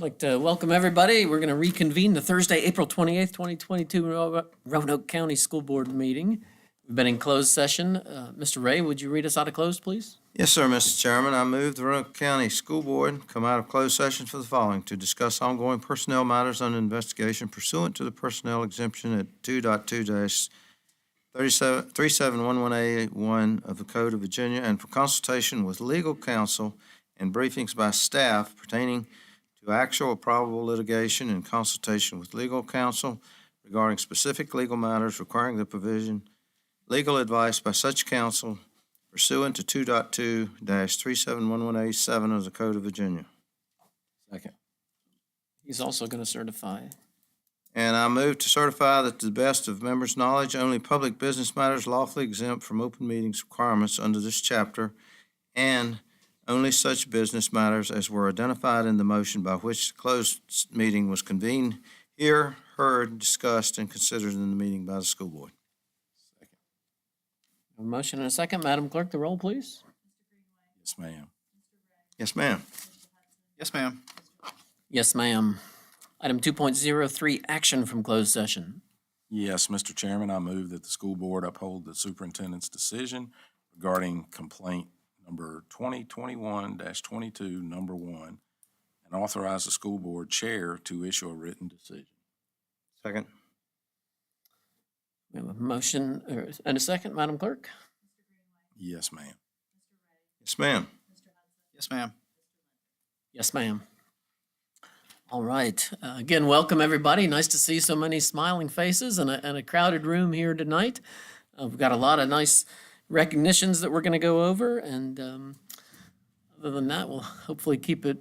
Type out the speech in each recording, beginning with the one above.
I'd like to welcome everybody. We're going to reconvene the Thursday, April 28th, 2022 Roanoke County School Board meeting. We've been in closed session. Mr. Ray, would you read us out of closed, please? Yes, sir, Mr. Chairman. I move the Roanoke County School Board come out of closed session for the following: to discuss ongoing personnel matters under investigation pursuant to the personnel exemption at 2.2-3711A1 of the Code of Virginia, and for consultation with legal counsel and briefings by staff pertaining to actual or probable litigation and consultation with legal counsel regarding specific legal matters requiring the provision legal advice by such counsel pursuant to 2.2-3711A7 of the Code of Virginia. Second. He's also going to certify. And I move to certify that to the best of members' knowledge, only public business matters lawfully exempt from open meetings requirements under this chapter, and only such business matters as were identified in the motion by which the closed meeting was convened here, heard, discussed, and considered in the meeting by the school board. A motion and a second. Madam Clerk, the roll, please. Yes, ma'am. Yes, ma'am. Yes, ma'am. Yes, ma'am. Item 2.03, action from closed session. Yes, Mr. Chairman, I move that the school board uphold the superintendent's decision regarding complaint number 2021-22, number 1, and authorize the school board chair to issue a written decision. Second. We have a motion and a second. Madam Clerk? Yes, ma'am. Yes, ma'am. Yes, ma'am. Yes, ma'am. All right. Again, welcome, everybody. Nice to see so many smiling faces and a crowded room here tonight. We've got a lot of nice recognitions that we're going to go over, and other than that, we'll hopefully keep it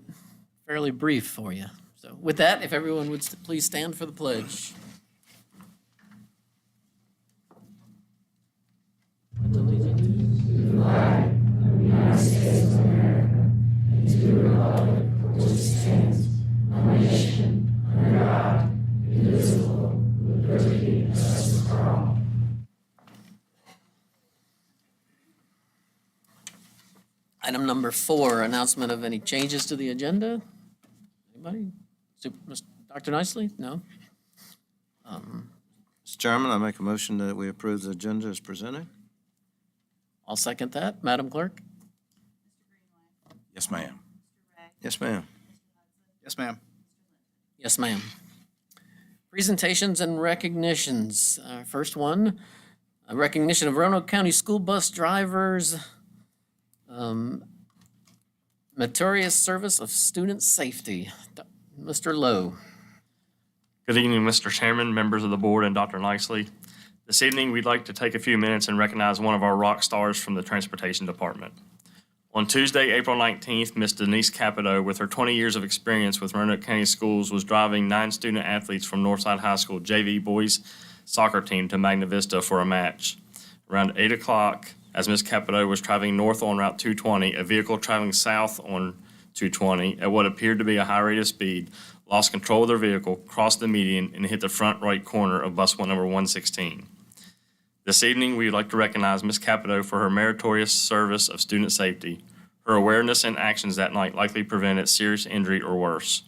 fairly brief for you. So with that, if everyone would please stand for the pledge. Item number 4, announcement of any changes to the agenda. Anybody? Dr. Nicely? No? Mr. Chairman, I make a motion that we approve the agenda as presented. I'll second that. Madam Clerk? Yes, ma'am. Yes, ma'am. Yes, ma'am. Yes, ma'am. Presentations and recognitions. First one, a recognition of Roanoke County school bus drivers, meritorious service of student safety. Mr. Lowe. Good evening, Mr. Chairman, members of the board, and Dr. Nicely. This evening, we'd like to take a few minutes and recognize one of our rock stars from the Transportation Department. On Tuesday, April 19th, Ms. Denise Capito, with her 20 years of experience with Roanoke County Schools, was driving 9 student athletes from Northside High School JV boys soccer team to Magna Vista for a match. Around 8 o'clock, as Ms. Capito was traveling north on Route 220, a vehicle traveling south on 220 at what appeared to be a high rate of speed lost control of their vehicle, crossed the median, and hit the front right corner of bus number 116. This evening, we would like to recognize Ms. Capito for her meritorious service of student safety. Her awareness and actions that night likely prevented serious injury or worse.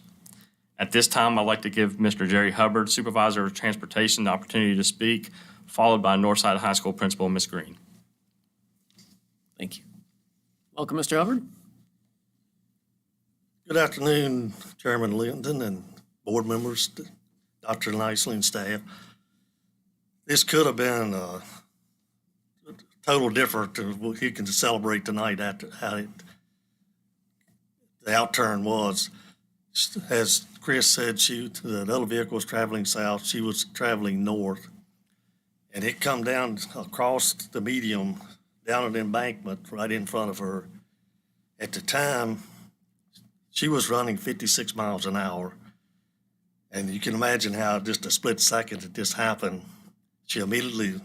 At this time, I'd like to give Mr. Jerry Hubbard, Supervisor of Transportation, the opportunity to speak, followed by Northside High School Principal, Ms. Green. Thank you. Welcome, Mr. Hubbard. Good afternoon, Chairman Linton and board members, Dr. Nicely and staff. This could have been total different to what you can celebrate tonight after how the outturn was. As Chris said, the other vehicle was traveling south, she was traveling north. And it come down across the median, down an embankment right in front of her. At the time, she was running 56 miles an hour. And you can imagine how just a split second that this happened. She immediately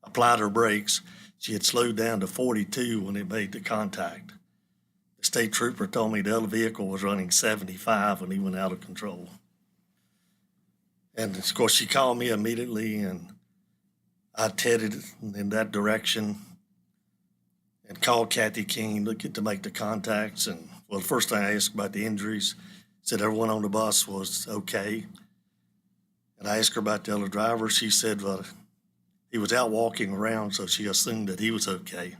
applied her brakes. She had slowed down to 42 when it made the contact. The state trooper told me the other vehicle was running 75 when he went out of control. And of course, she called me immediately, and I headed in that direction and called Kathy King to make the contacts. And well, the first thing I asked about the injuries, Said everyone on the bus was okay. And I asked her about the other driver. She said, well, he was out walking around, so she assumed that he was okay.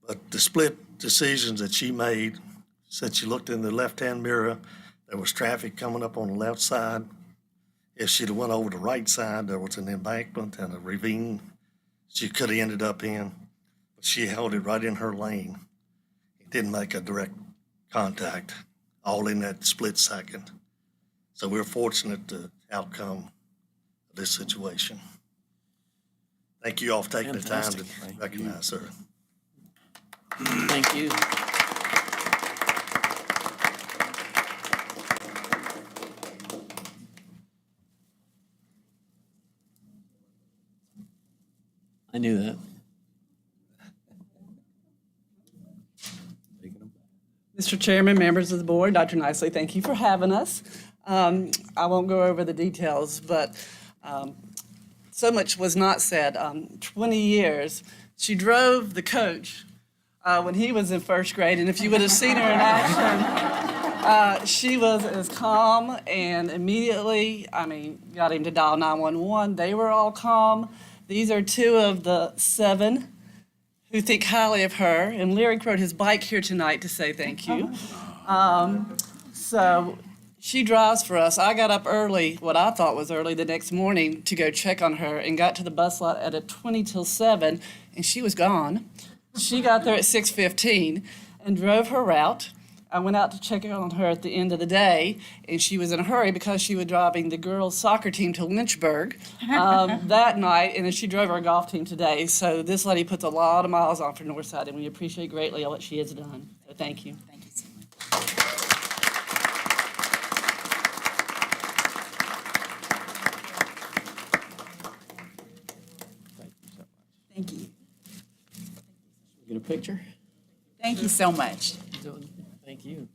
But the split decisions that she made, said she looked in the left-hand mirror, there was traffic coming up on the left side. If she'd have went over the right side, there was an embankment and a ravine she could have ended up in. But she held it right in her lane. It didn't make a direct contact, all in that split second. So we're fortunate the outcome of this situation. Thank you all for taking the time to Fantastic. recognize her. Thank you. I knew that. Mr. Chairman, members of the board, Dr. Nicely, thank you for having us. I won't go over the details, but so much was not said. 20 years. She drove the coach when he was in first grade, and if you would have seen her in action, she was as calm and immediately, got him to dial 911. They were all calm. These are two of the 7 who think highly of her, and Lyric rode his bike here tonight to say thank you. So she drives for us. I got up early, what I thought was early, the next morning to go check on her and got to the bus lot at 20 till 7, and she was gone. She got there at 6:15 and drove her route. I went out to check on her at the end of the day, and she was in a hurry because she was driving the girls' soccer team to Lynchburg that night, and then she drove our golf team today. So this lady puts a lot of miles on for Northside, and we appreciate greatly all that she has done. So thank you. Thank you so much. Thank you. Get a picture? Thank you so much. Thank you.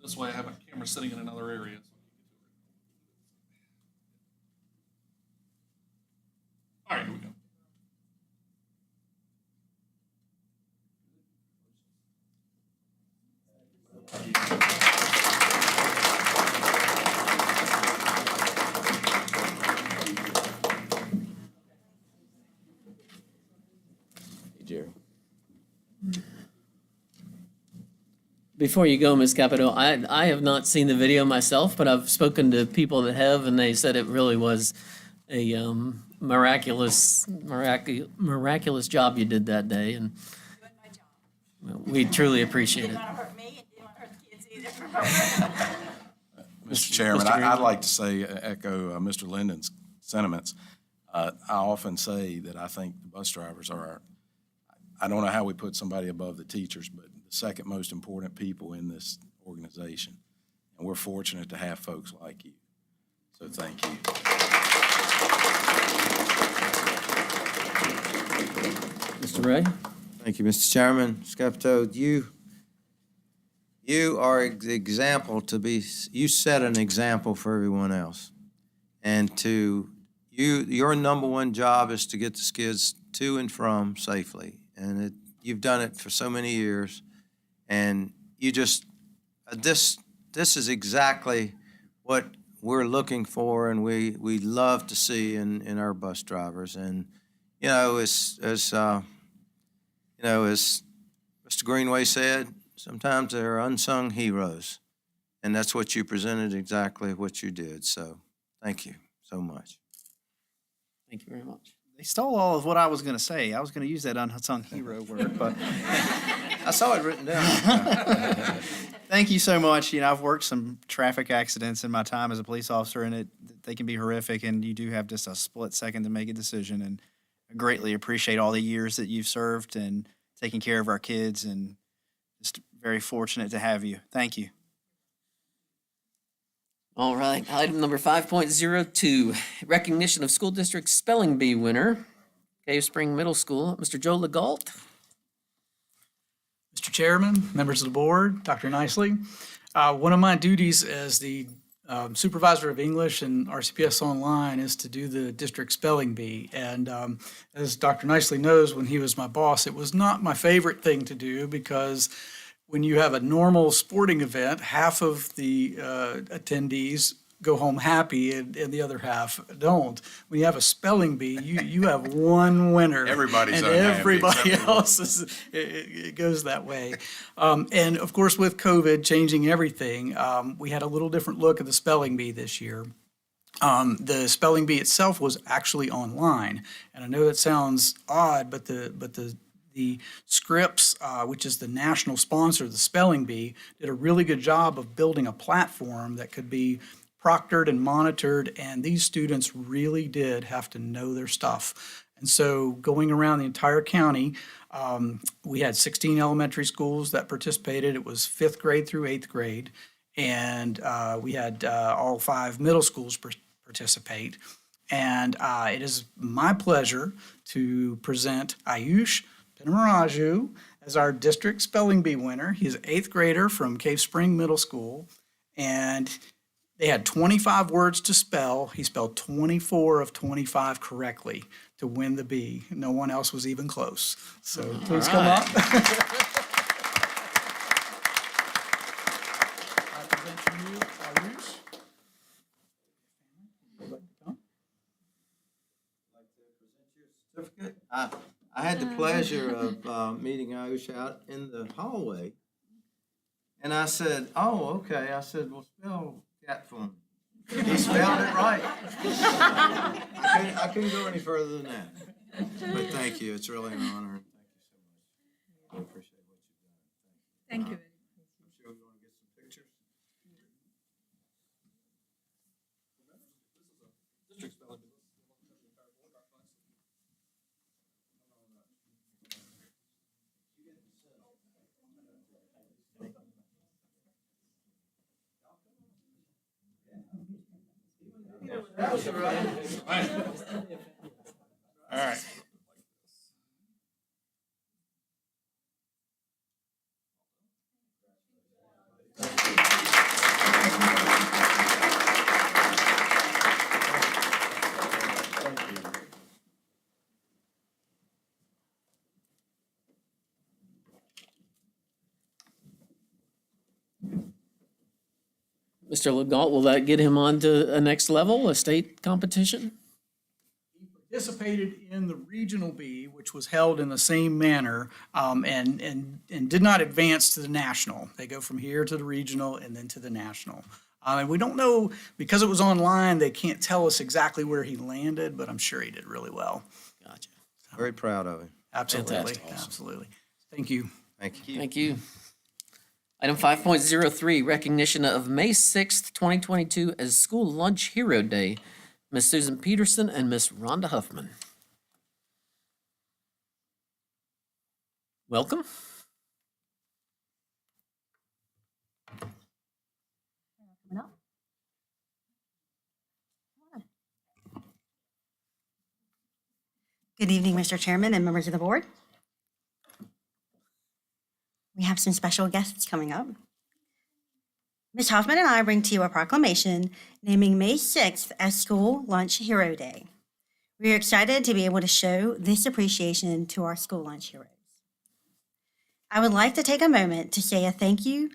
This way I have a camera sitting in another area. All right, here we go. Hey, Jerry. Before you go, Ms. Capito, I have not seen the video myself, but I've spoken to people that have, and they said it really was a miraculous job you did that day, and Doing my job. we truly appreciate it. Didn't want to hurt me and didn't want to hurt the kids either. Mr. Chairman, Mr. Green. I'd like to say, echo Mr. Linden's sentiments. I often say that I think the bus drivers are, I don't know how we put somebody above the teachers, but the second most important people in this organization. And we're fortunate to have folks like you. So thank you. Mr. Ray? Thank you, Mr. Chairman. Ms. Capito, you are the example you set an example for everyone else. And your number one job is to get the kids to and from safely. And you've done it for so many years. And you just, this is exactly what we're looking for and we love to see in our bus drivers. And, as Mr. Greenway said, sometimes they're unsung heroes. And that's what you presented, exactly what you did. So thank you so much. Thank you very much. They stole all of what I was going to say. I was going to use that unsung hero word, but I saw it written down. thank you so much. I've worked some traffic accidents in my time as a police officer, and they can be horrific, and you do have just a split second to make a decision. And I greatly appreciate all the years that you've served and taking care of our kids, and just very fortunate to have you. Thank you. All right, item number 5.02, recognition of school district spelling bee winner, Cave Spring Middle School, Mr. Joe Legault. Mr. Chairman, members of the board, Dr. Nicely. One of my duties as the supervisor of English and RCPS Online is to do the district spelling bee. And as Dr. Nicely knows, when he was my boss, it was not my favorite thing to do because when you have a normal sporting event, half of the attendees go home happy and the other half don't. When you have a spelling bee, you have one winner. Everybody's and unhappy everybody except for else is, it goes that way. And of course, with COVID changing everything, we had a little different look at the spelling bee this year. The spelling bee itself was actually online, and I know that sounds odd, but the Scripps, which is the national sponsor of the spelling bee, did a really good job of building a platform that could be proctored and monitored, and these students really did have to know their stuff. And so going around the entire county, we had 16 elementary schools that participated. It was 5th grade through 8th grade, and we had all 5 middle schools participate. And it is my pleasure to present Ayush Pinamaraju as our district spelling bee winner. He's an 8th grader from Cave Spring Middle School, and they had 25 words to spell. He spelled 24 of 25 correctly to win the bee. No one else was even close. So please come right. up. I present to you Ayush. Would you like to come? Certificate. I had the pleasure of meeting Ayush out in the hallway. And I said, oh, okay. I said, well, spell cat for me. He spelled it right. I couldn't go any further than that. But thank you. It's really an honor. And thank you so much. I appreciate what you've done. Thank you. I'm sure we want to get some pictures. District spelling bee. All right. Mr. Legault, will that get him on to a next level, a state competition? Participated in the regional bee, which was held in the same manner, and did not advance to the national. They go from here to the regional and then to the national. And we don't know, because it was online, they can't tell us exactly where he landed, but I'm sure he did really well. Gotcha. Very proud of him. Absolutely, Fantastic. absolutely. Thank you. Thank you. Thank you. Item 5.03, recognition of May 6th, 2022 as School Lunch Hero Day. Miss Susan Peterson and Miss Rhonda Huffman. Welcome. Good evening, Mr. Chairman and members of the board. We have some special guests coming up. Ms. Hoffman and I bring to you a proclamation naming May 6th as School Lunch Hero Day. We are excited to be able to show this appreciation to our school lunch heroes. I would like to take a moment to say a thank you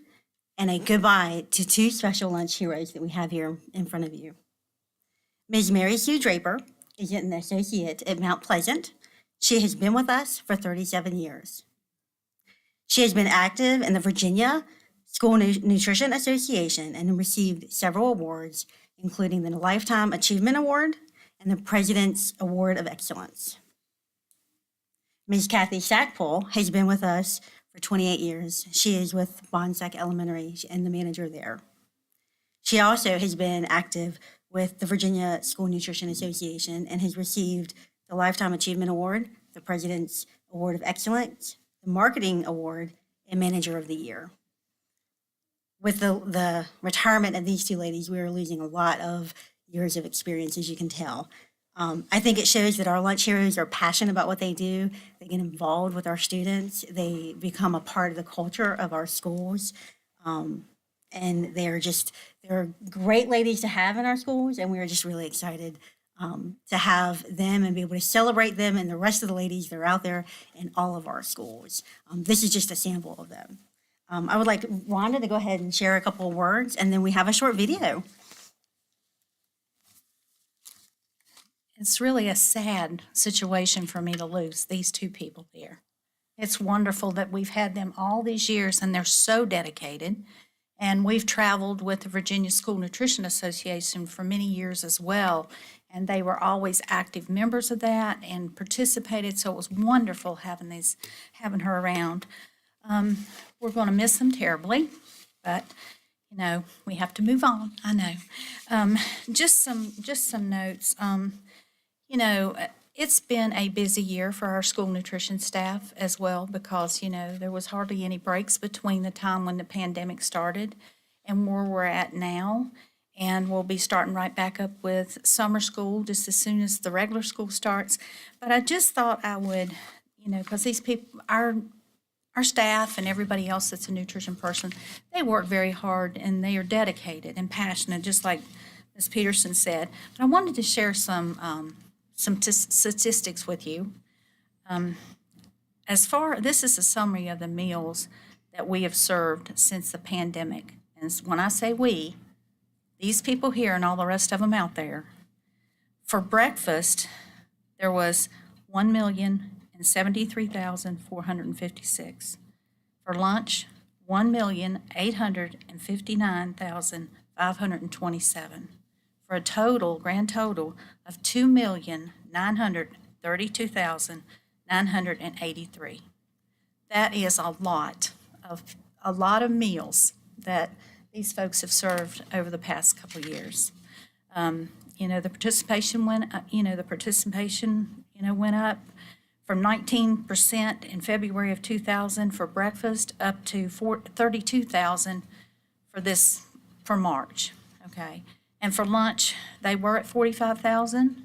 and a goodbye to 2 special lunch heroes that we have here in front of you. Ms. Mary Sue Draper is an associate at Mount Pleasant. She has been with us for 37 years. She has been active in the Virginia School Nutrition Association and received several awards, including the Lifetime Achievement Award and the President's Award of Excellence. Ms. Kathy Sackpole has been with us for 28 years. She is with Bonsack Elementary and the manager there. She also has been active with the Virginia School Nutrition Association and has received the Lifetime Achievement Award, the President's Award of Excellence, the Marketing Award, and Manager of the Year. with the retirement of these two ladies, we are losing a lot of years of experience, as you can tell. I think it shows that our lunch heroes are passionate about what they do. They get involved with our students. They become a part of the culture of our schools. And they're great ladies to have in our schools. And we are just really excited to have them and be able to celebrate them and the rest of the ladies that are out there in all of our schools. This is just a sample of them. I would like Rhonda to go ahead and share a couple of words, and then we have a short video. It's really a sad situation for me to lose these two people there. It's wonderful that we've had them all these years, and they're so dedicated. And we've traveled with the Virginia School Nutrition Association for many years as well, and they were always active members of that and participated, so it was wonderful having her around. We're going to miss them terribly, but we have to move on. I know. Just some notes. It's been a busy year for our school nutrition staff as well because, there was hardly any breaks between the time when the pandemic started and where we're at now. And we'll be starting right back up with summer school just as soon as the regular school starts. But I just thought I would, because these people, our staff and everybody else that's a nutrition person, they work very hard and they are dedicated and passionate, just like Ms. Peterson said. But I wanted to share some statistics with you. This is a summary of the meals that we have served since the pandemic. And when I say we, these people here and all the rest of them out there. For breakfast, there was 1,073,456. For lunch, 1,859,527. For a grand total of 2,932,983. That is a lot of meals that these folks have served over the past couple of years. The participation went up from 19% in February of 2000 for breakfast up to 32,000 for March. Okay. And for lunch, they were at 45,000,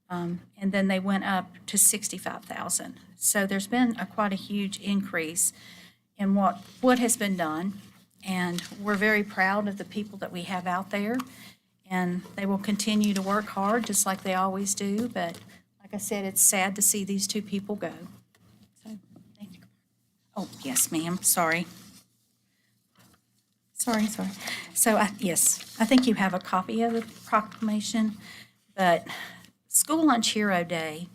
and then they went up to 65,000. So there's been quite a huge increase in what has been done, and we're very proud of the people that we have out there, and they will continue to work hard just like they always do. But like I said, it's sad to see these two people go. So, thank you. Oh, yes, ma'am. Sorry. So, yes, I think you have a copy of the proclamation, but School Lunch Hero Day,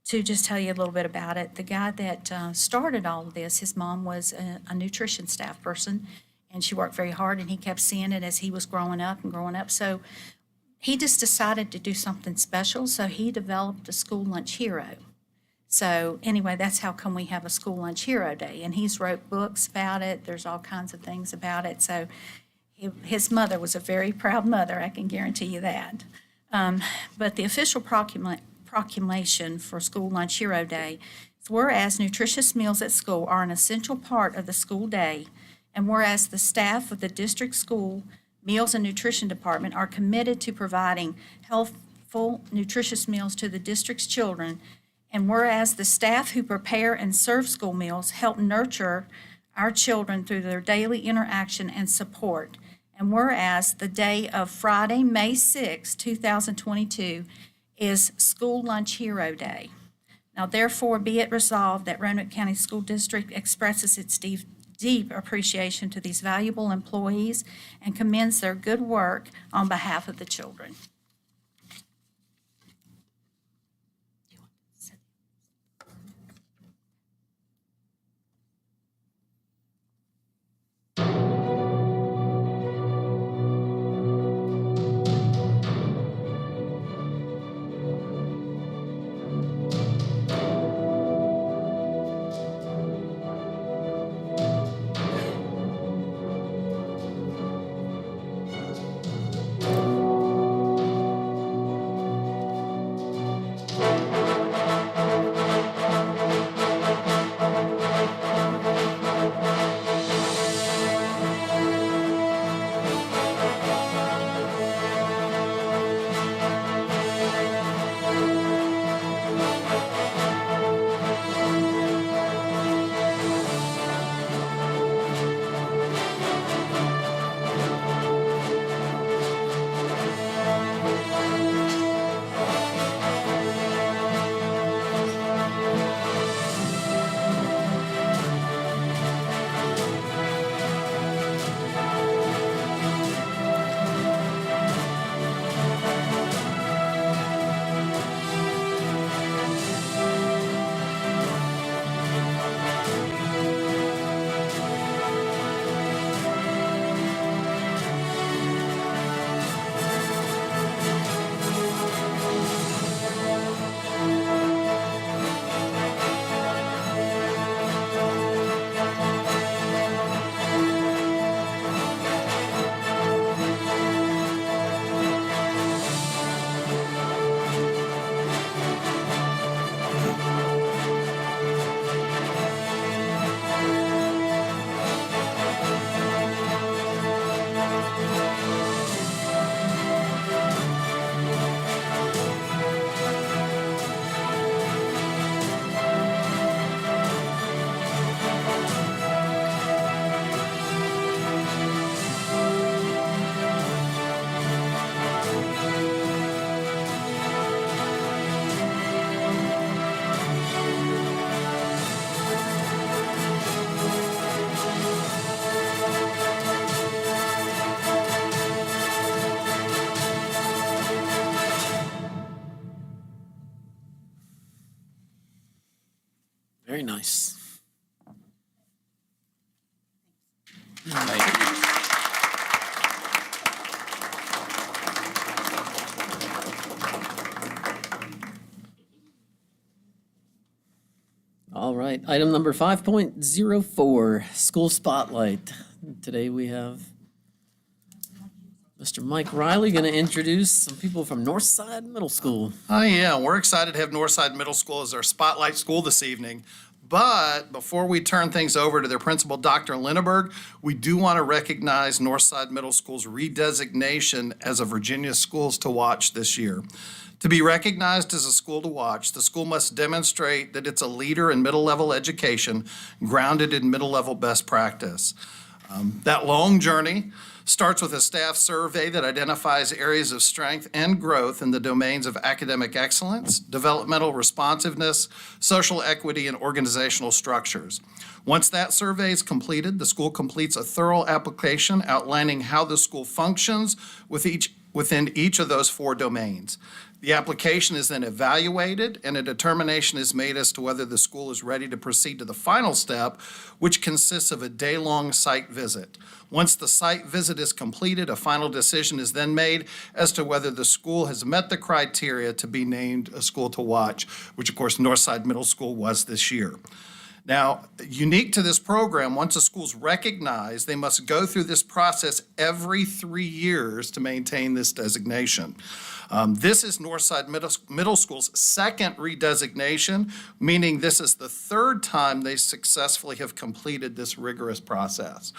to just tell you a little bit about it, the guy that started all of this, his mom was a nutrition staff person, and she worked very hard, and he kept seeing it as he was growing up. So he just decided to do something special, so he developed a School Lunch Hero. So anyway, that's how come we have a School Lunch Hero Day. And he's wrote books about it. There's all kinds of things about it. So his mother was a very proud mother, I can guarantee you that. But the official proclamation for School Lunch Hero Day is, whereas nutritious meals at school are an essential part of the school day, and whereas the staff of the district school meals and nutrition department are committed to providing healthful, nutritious meals to the district's children, and whereas the staff who prepare and serve school meals help nurture our children through their daily interaction and support, and whereas the day of Friday, May 6, 2022, is School Lunch Hero Day. Now therefore be it resolved that Roanoke County School District expresses its deep appreciation to these valuable employees and commends their good work on behalf of the children. Very nice. Thank you. All right, item number 5.04, school spotlight. Today we have Mr. Mike Riley going to introduce some people from Northside Middle School. Oh, yeah, we're excited to have Northside Middle School as our spotlight school this evening. But before we turn things over to their principal, Dr. Linneberg, we do want to recognize Northside Middle School's redesignation as a Virginia Schools to Watch this year. To be recognized as a school to watch, the school must demonstrate that it's a leader in middle-level education grounded in middle-level best practice. That long journey starts with a staff survey that identifies areas of strength and growth in the domains of academic excellence, developmental responsiveness, social equity, and organizational structures. Once that survey is completed, the school completes a thorough application outlining how the school functions within each of those four domains. The application is then evaluated, and a determination is made as to whether the school is ready to proceed to the final step, which consists of a day-long site visit. Once the site visit is completed, a final decision is then made as to whether the school has met the criteria to be named a school to watch, which of course Northside Middle School was this year. Now, unique to this program, once a school's recognized, they must go through this process every 3 years to maintain this designation. This is Northside Middle School's second redesignation, meaning this is the third time they successfully have completed this rigorous process.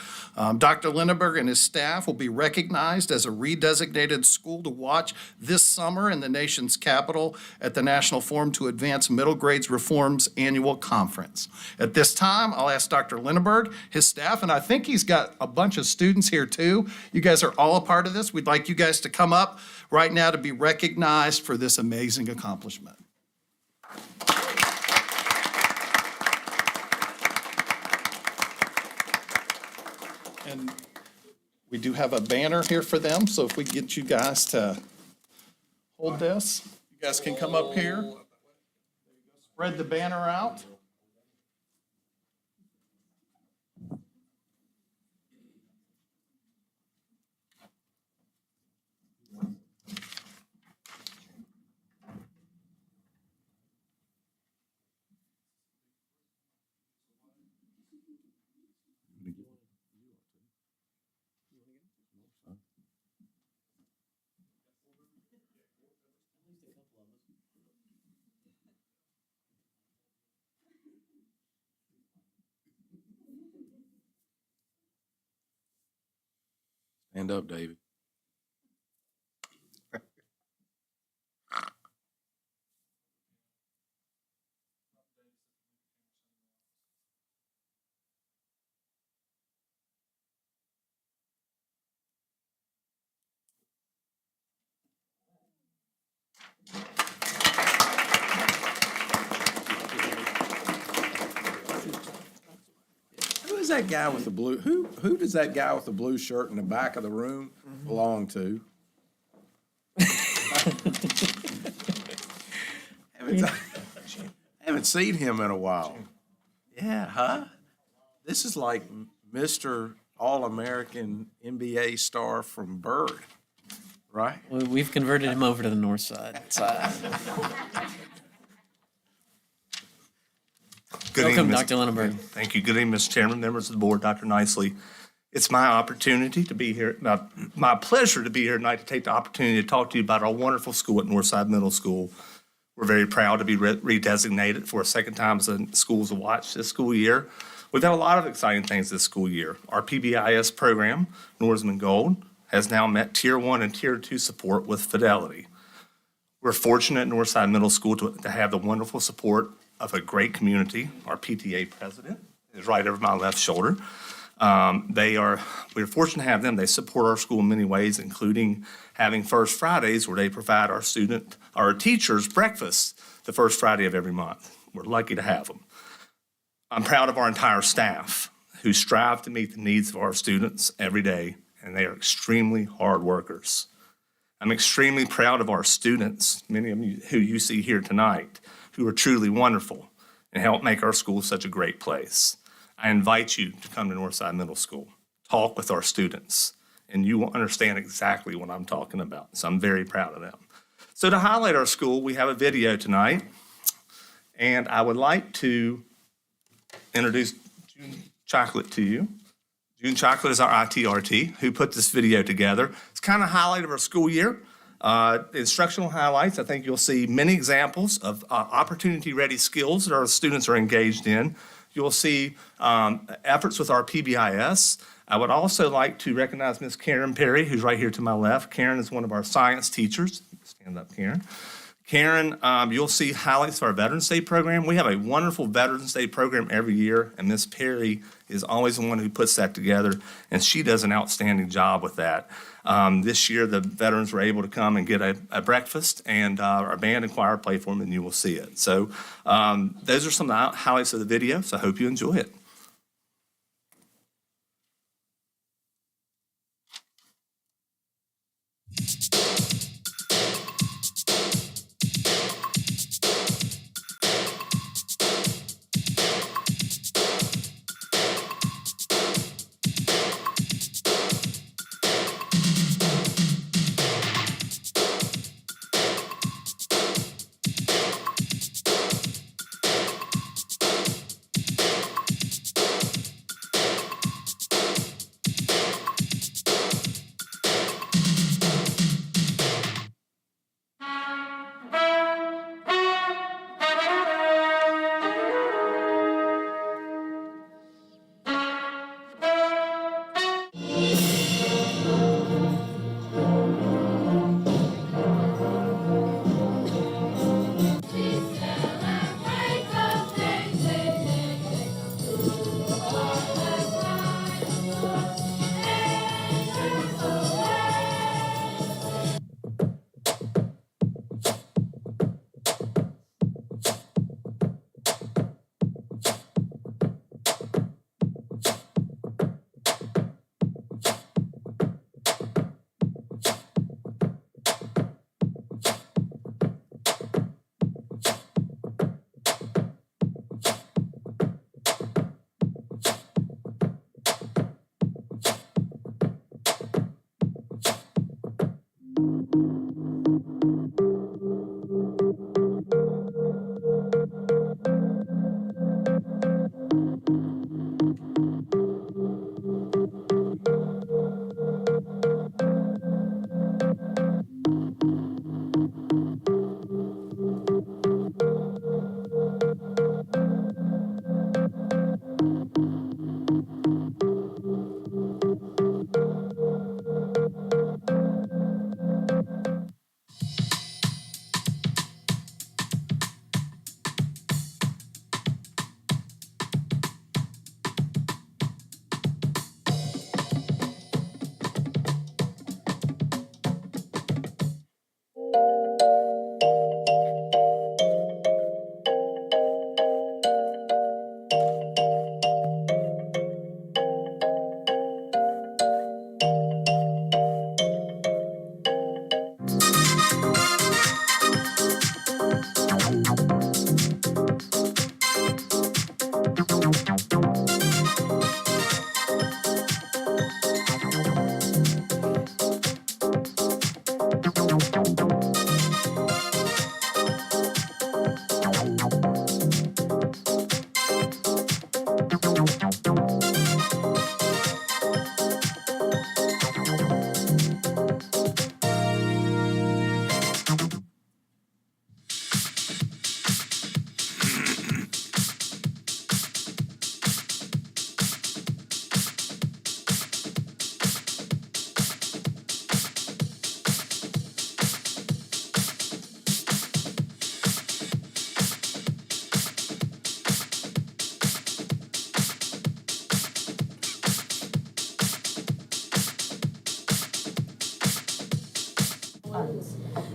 Dr. Linneberg and his staff will be recognized as a redesignated school to watch this summer in the nation's capital at the National Forum to Advance Middle Grades Reform's annual conference. At this time, I'll ask Dr. Linneberg, his staff, and I think he's got a bunch of students here too. You guys are all a part of this. We'd like you guys to come up right now to be recognized for this amazing accomplishment. And we do have a banner here for them, so if we get you guys to hold this, you guys can come up here. Spread the banner out. Stand up, David. Who is that guy with the blue? Who does that guy with the blue shirt in the back of the room belong to? Haven't seen him in a while. Yeah, huh? This is like Mr. All-American NBA star from Bird, right? We've converted him over to the north side. Good Welcome, evening, Dr. Linneberg. Thank you. Good evening, Mr. Chairman, members of the board, Dr. Nicely. It's my opportunity to be here, my pleasure to be here tonight to take the opportunity to talk to you about our wonderful school at Northside Middle School. We're very proud to be redesignated for a second time as a school to watch this school year. We've had a lot of exciting things this school year. Our PBIS program, Norseman Gold, has now met Tier 1 and Tier 2 support with fidelity. We're fortunate at Northside Middle School to have the wonderful support of a great community. Our PTA president is right over my left shoulder. We're fortunate to have them. They support our school in many ways, including having First Fridays where they provide our teachers breakfast the first Friday of every month. We're lucky to have them. I'm proud of our entire staff who strive to meet the needs of our students every day, and they are extremely hard workers. I'm extremely proud of our students, many of you who you see here tonight, who are truly wonderful and help make our school such a great place. I invite you to come to Northside Middle School, talk with our students, and you will understand exactly what I'm talking about. So I'm very proud of them. So to highlight our school, we have a video tonight, and I would like to introduce June Chocolate to you. June Chocolate is our ITRT who put this video together. It's kind of a highlight of our school year. Instructional highlights, I think you'll see many examples of opportunity-ready skills that our students are engaged in. You'll see efforts with our PBIS. I would also like to recognize Ms. Karen Perry, who's right here to my left. Karen is one of our science teachers. Stand up, Karen. Karen, you'll see highlights of our Veterans Day program. We have a wonderful Veterans Day program every year, and Ms. Perry is always the one who puts that together, and she does an outstanding job with that. This year, the veterans were able to come and get a breakfast, and our band and choir play for them, and you will see it. So those are some of the highlights of the video, so I hope you enjoy it.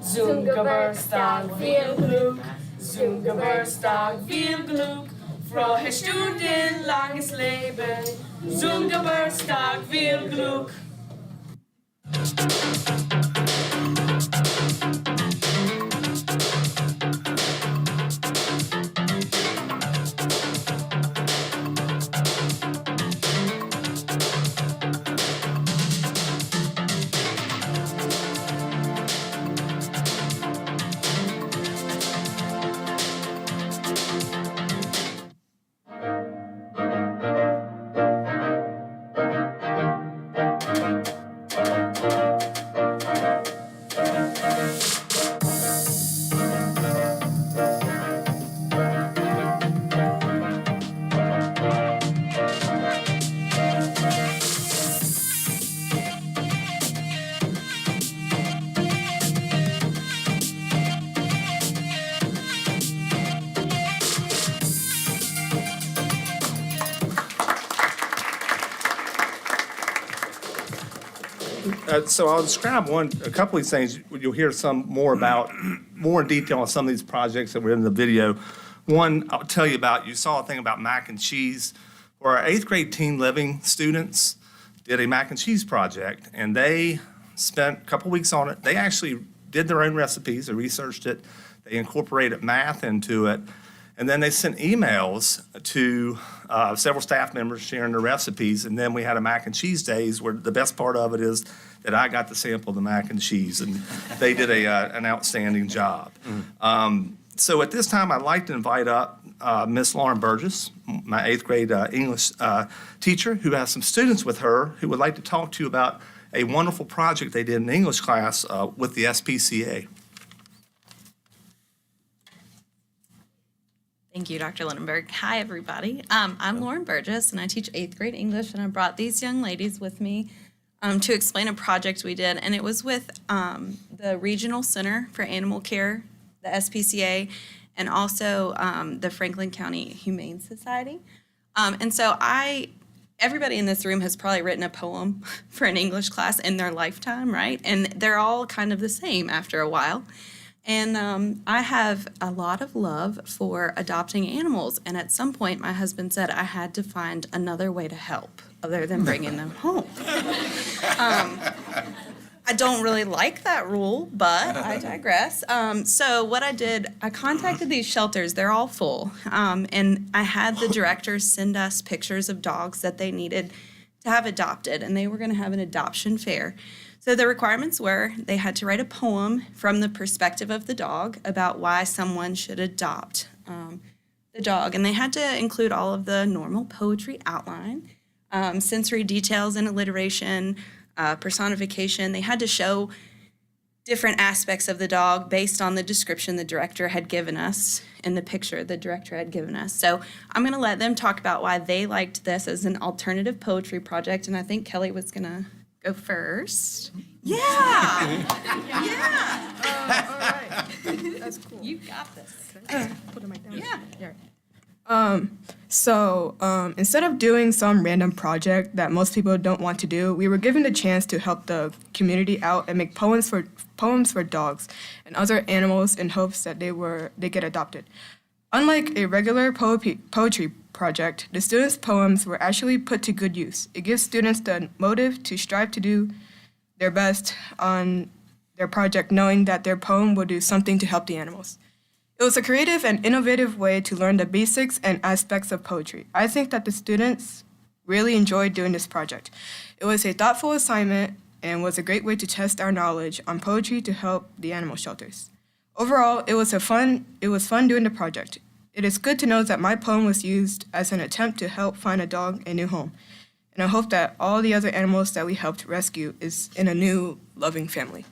Zungebergstag viel Glück, Zungebergstag viel Glück, frohe Studien, langes Leben, Zungebergstag viel Glück. So I'll describe a couple of these things. You'll hear some more in detail on some of these projects that were in the video. One, I'll tell you about, you saw a thing about mac and cheese, where our 8th grade teen living students did a mac and cheese project, and they spent a couple weeks on it. They actually did their own recipes, they researched it, they incorporated math into it, and then they sent emails to several staff members sharing their recipes, and then we had a mac and cheese days where the best part of it is that I got to sample the mac and cheese, and they did an outstanding job. So at this time, I'd like to invite up Miss Lauren Burgess, my 8th grade English teacher, who has some students with her who would like to talk to you about a wonderful project they did in English class with the SPCA. Thank you, Dr. Lindenberg. Hi, everybody. I'm Lauren Burgess, and I teach 8th grade English, and I brought these young ladies with me to explain a project we did, and it was with the Regional Center for Animal Care, the SPCA, and also the Franklin County Humane Society. And so everybody in this room has probably written a poem for an English class in their lifetime, right? And they're all kind of the same after a while. And I have a lot of love for adopting animals. And at some point, my husband said I had to find another way to help other than bringing them home. I don't really like that rule, but I digress. So what I did, I contacted these shelters. They're all full. And I had the directors send us pictures of dogs that they needed to have adopted. And they were going to have an adoption fair. So the requirements were they had to write a poem from the perspective of the dog about why someone should adopt the dog. And they had to include all of the normal poetry outline, sensory details and alliteration, personification. They had to show different aspects of the dog based on the description the director had given us and the picture the director had given us. So I'm going to let them talk about why they liked this as an alternative poetry project. And I think Kelly was going to go first. Yeah. Yeah. All right. That's cool. You got this. Put the mic down. Yeah. So instead of doing some random project that most people don't want to do, we were given the chance to help the community out and make poems for dogs and other animals in hopes that they get adopted. Unlike a regular poetry project, the students' poems were actually put to good use. It gives students the motive to strive to do their best on their project, knowing that their poem will do something to help the animals. It was a creative and innovative way to learn the basics and aspects of poetry. I think that the students really enjoyed doing this project. It was a thoughtful assignment and was a great way to test our knowledge on poetry to help the animal shelters. Overall, it was fun doing the project. It is good to know that my poem was used as an attempt to help find a dog a new home. And I hope that all the other animals that we helped rescue is in a new, loving family.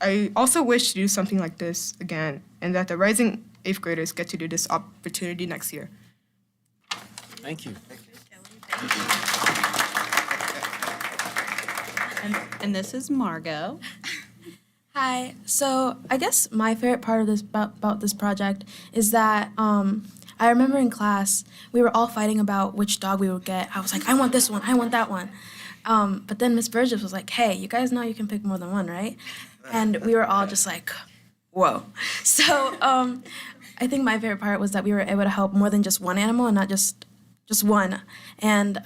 I also wish to do something like this again, and that the rising 8th graders get to do this opportunity next year. Thank you. And this is Margot. Hi. So I guess my favorite part of this about this project is that I remember in class we were all fighting about which dog we would get. I was like, I want this one. I want that one. But then Miss Burgess was like, hey, you guys know you can pick more than one, right? And we were all just like, whoa. So I think my favorite part was that we were able to help more than just one animal and not just one. And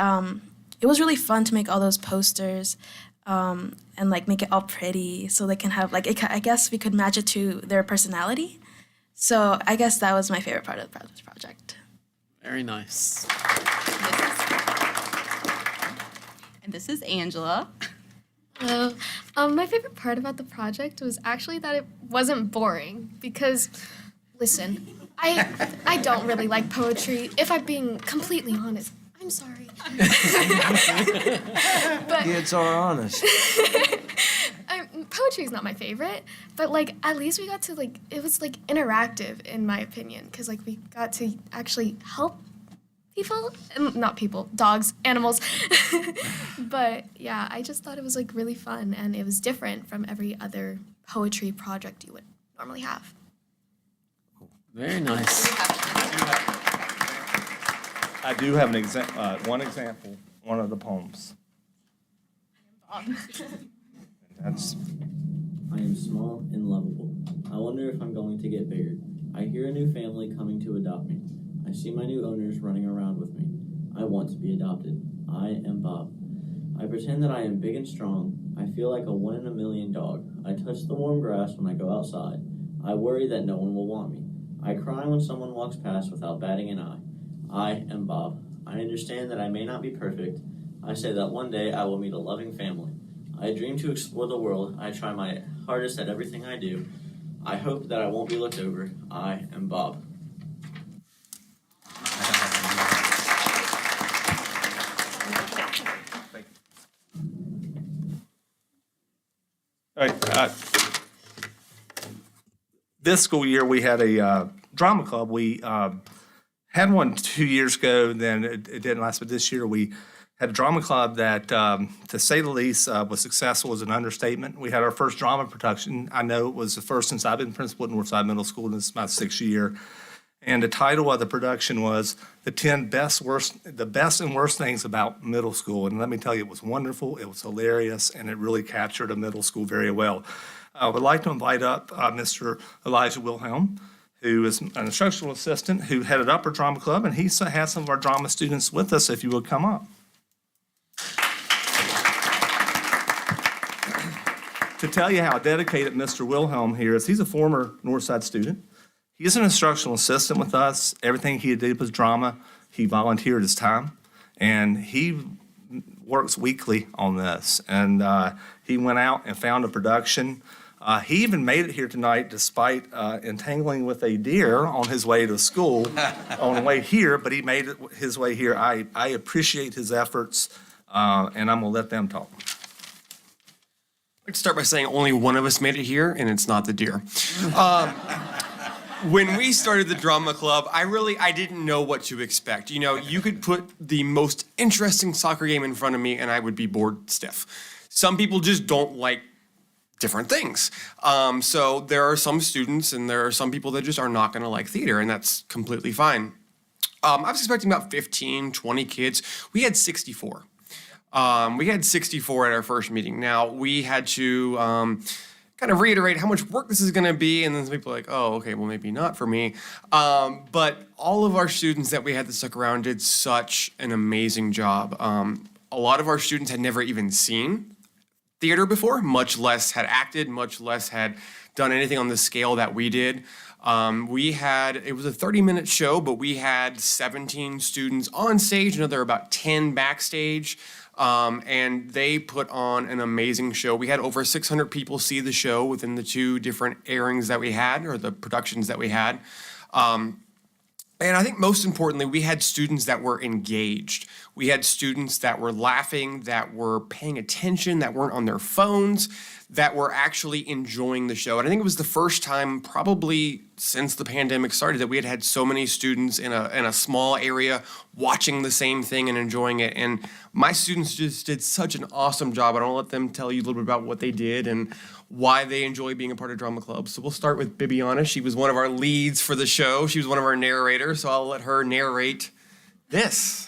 it was really fun to make all those posters. And like make it all pretty so they can have I guess we could match it to their personality. So I guess that was my favorite part of this project. Very nice. And this is Angela. Hello. My favorite part about the project was actually that it wasn't boring because, listen, I don't really like poetry. If I'm being completely honest, I'm sorry. But Kids are honest. poetry is not my favorite, but at least we got to it was interactive in my opinion, because we got to actually help people, not people, dogs, animals. But yeah, I just thought it was really fun, and it was different from every other poetry project you would normally have. Very nice. I do have one example, one of the poems. That's I am small and lovable. I wonder if I'm going to get bigger. I hear a new family coming to adopt me. I see my new owners running around with me. I want to be adopted. I am Bob. I pretend that I am big and strong. I feel like a 1 in a million dog. I touch the warm grass when I go outside. I worry that no one will want me. I cry when someone walks past without batting an eye. I am Bob. I understand that I may not be perfect. I say that one day I will meet a loving family. I dream to explore the world. I try my hardest at everything I do. I hope that I won't be looked over. I am Bob. All right. This school year, we had a drama club. We had one 2 years ago, then it didn't last, but this year we had a drama club that, to say the least, was successful is an understatement. We had our first drama production. I know it was the first since I've been principal at Northside Middle School, and this is my 6th year. And the title of the production was the best and worst things about middle school. And let me tell you, it was wonderful, it was hilarious, and it really captured a middle school very well. I would like to invite up Mr. Elijah Wilhelm, who is an instructional assistant who headed up our drama club, and he has some of our drama students with us, if you would come up. To tell you how dedicated Mr. Wilhelm here is, he's a former Northside student. He's an instructional assistant with us. Everything he did was drama. He volunteered his time, and he works weekly on this. And he went out and found a production. He even made it here tonight despite entangling with a deer on his way to school, on the way here, but he made it his way here. I appreciate his efforts, and I'm going to let them talk. I'd like to start by saying only one of us made it here, and it's not the deer. When we started the drama club, I didn't know what to expect. You know, you could put the most interesting soccer game in front of me and I would be bored stiff. Some people just don't like different things. So there are some students and there are some people that just are not gonna like theater, and that's completely fine. I was expecting about 15, 20 kids. We had 64. We had 64 at our first meeting. Now, we had to kind of reiterate how much work this is going to be, and then some people are like, oh, okay, well, maybe not for me. But all of our students that we had that stuck around did such an amazing job. A lot of our students had never even seen theater before, much less had acted, much less had done anything on the scale that we did. It was a 30-minute show, but we had 17 students on stage, and there were about 10 backstage. And they put on an amazing show. We had over 600 people see the show within the 2 different airings that we had, or the productions that we had. And I think most importantly, we had students that were engaged. We had students that were laughing, that were paying attention, that weren't on their phones, that were actually enjoying the show. And I think it was the first time probably since the pandemic started that we had so many students in a small area watching the same thing and enjoying it. And my students just did such an awesome job. I don't let them tell you a little bit about what they did and why they enjoy being a part of drama club. So we'll start with Bibiana. She was one of our leads for the show. She was one of our narrators, so I'll let her narrate this.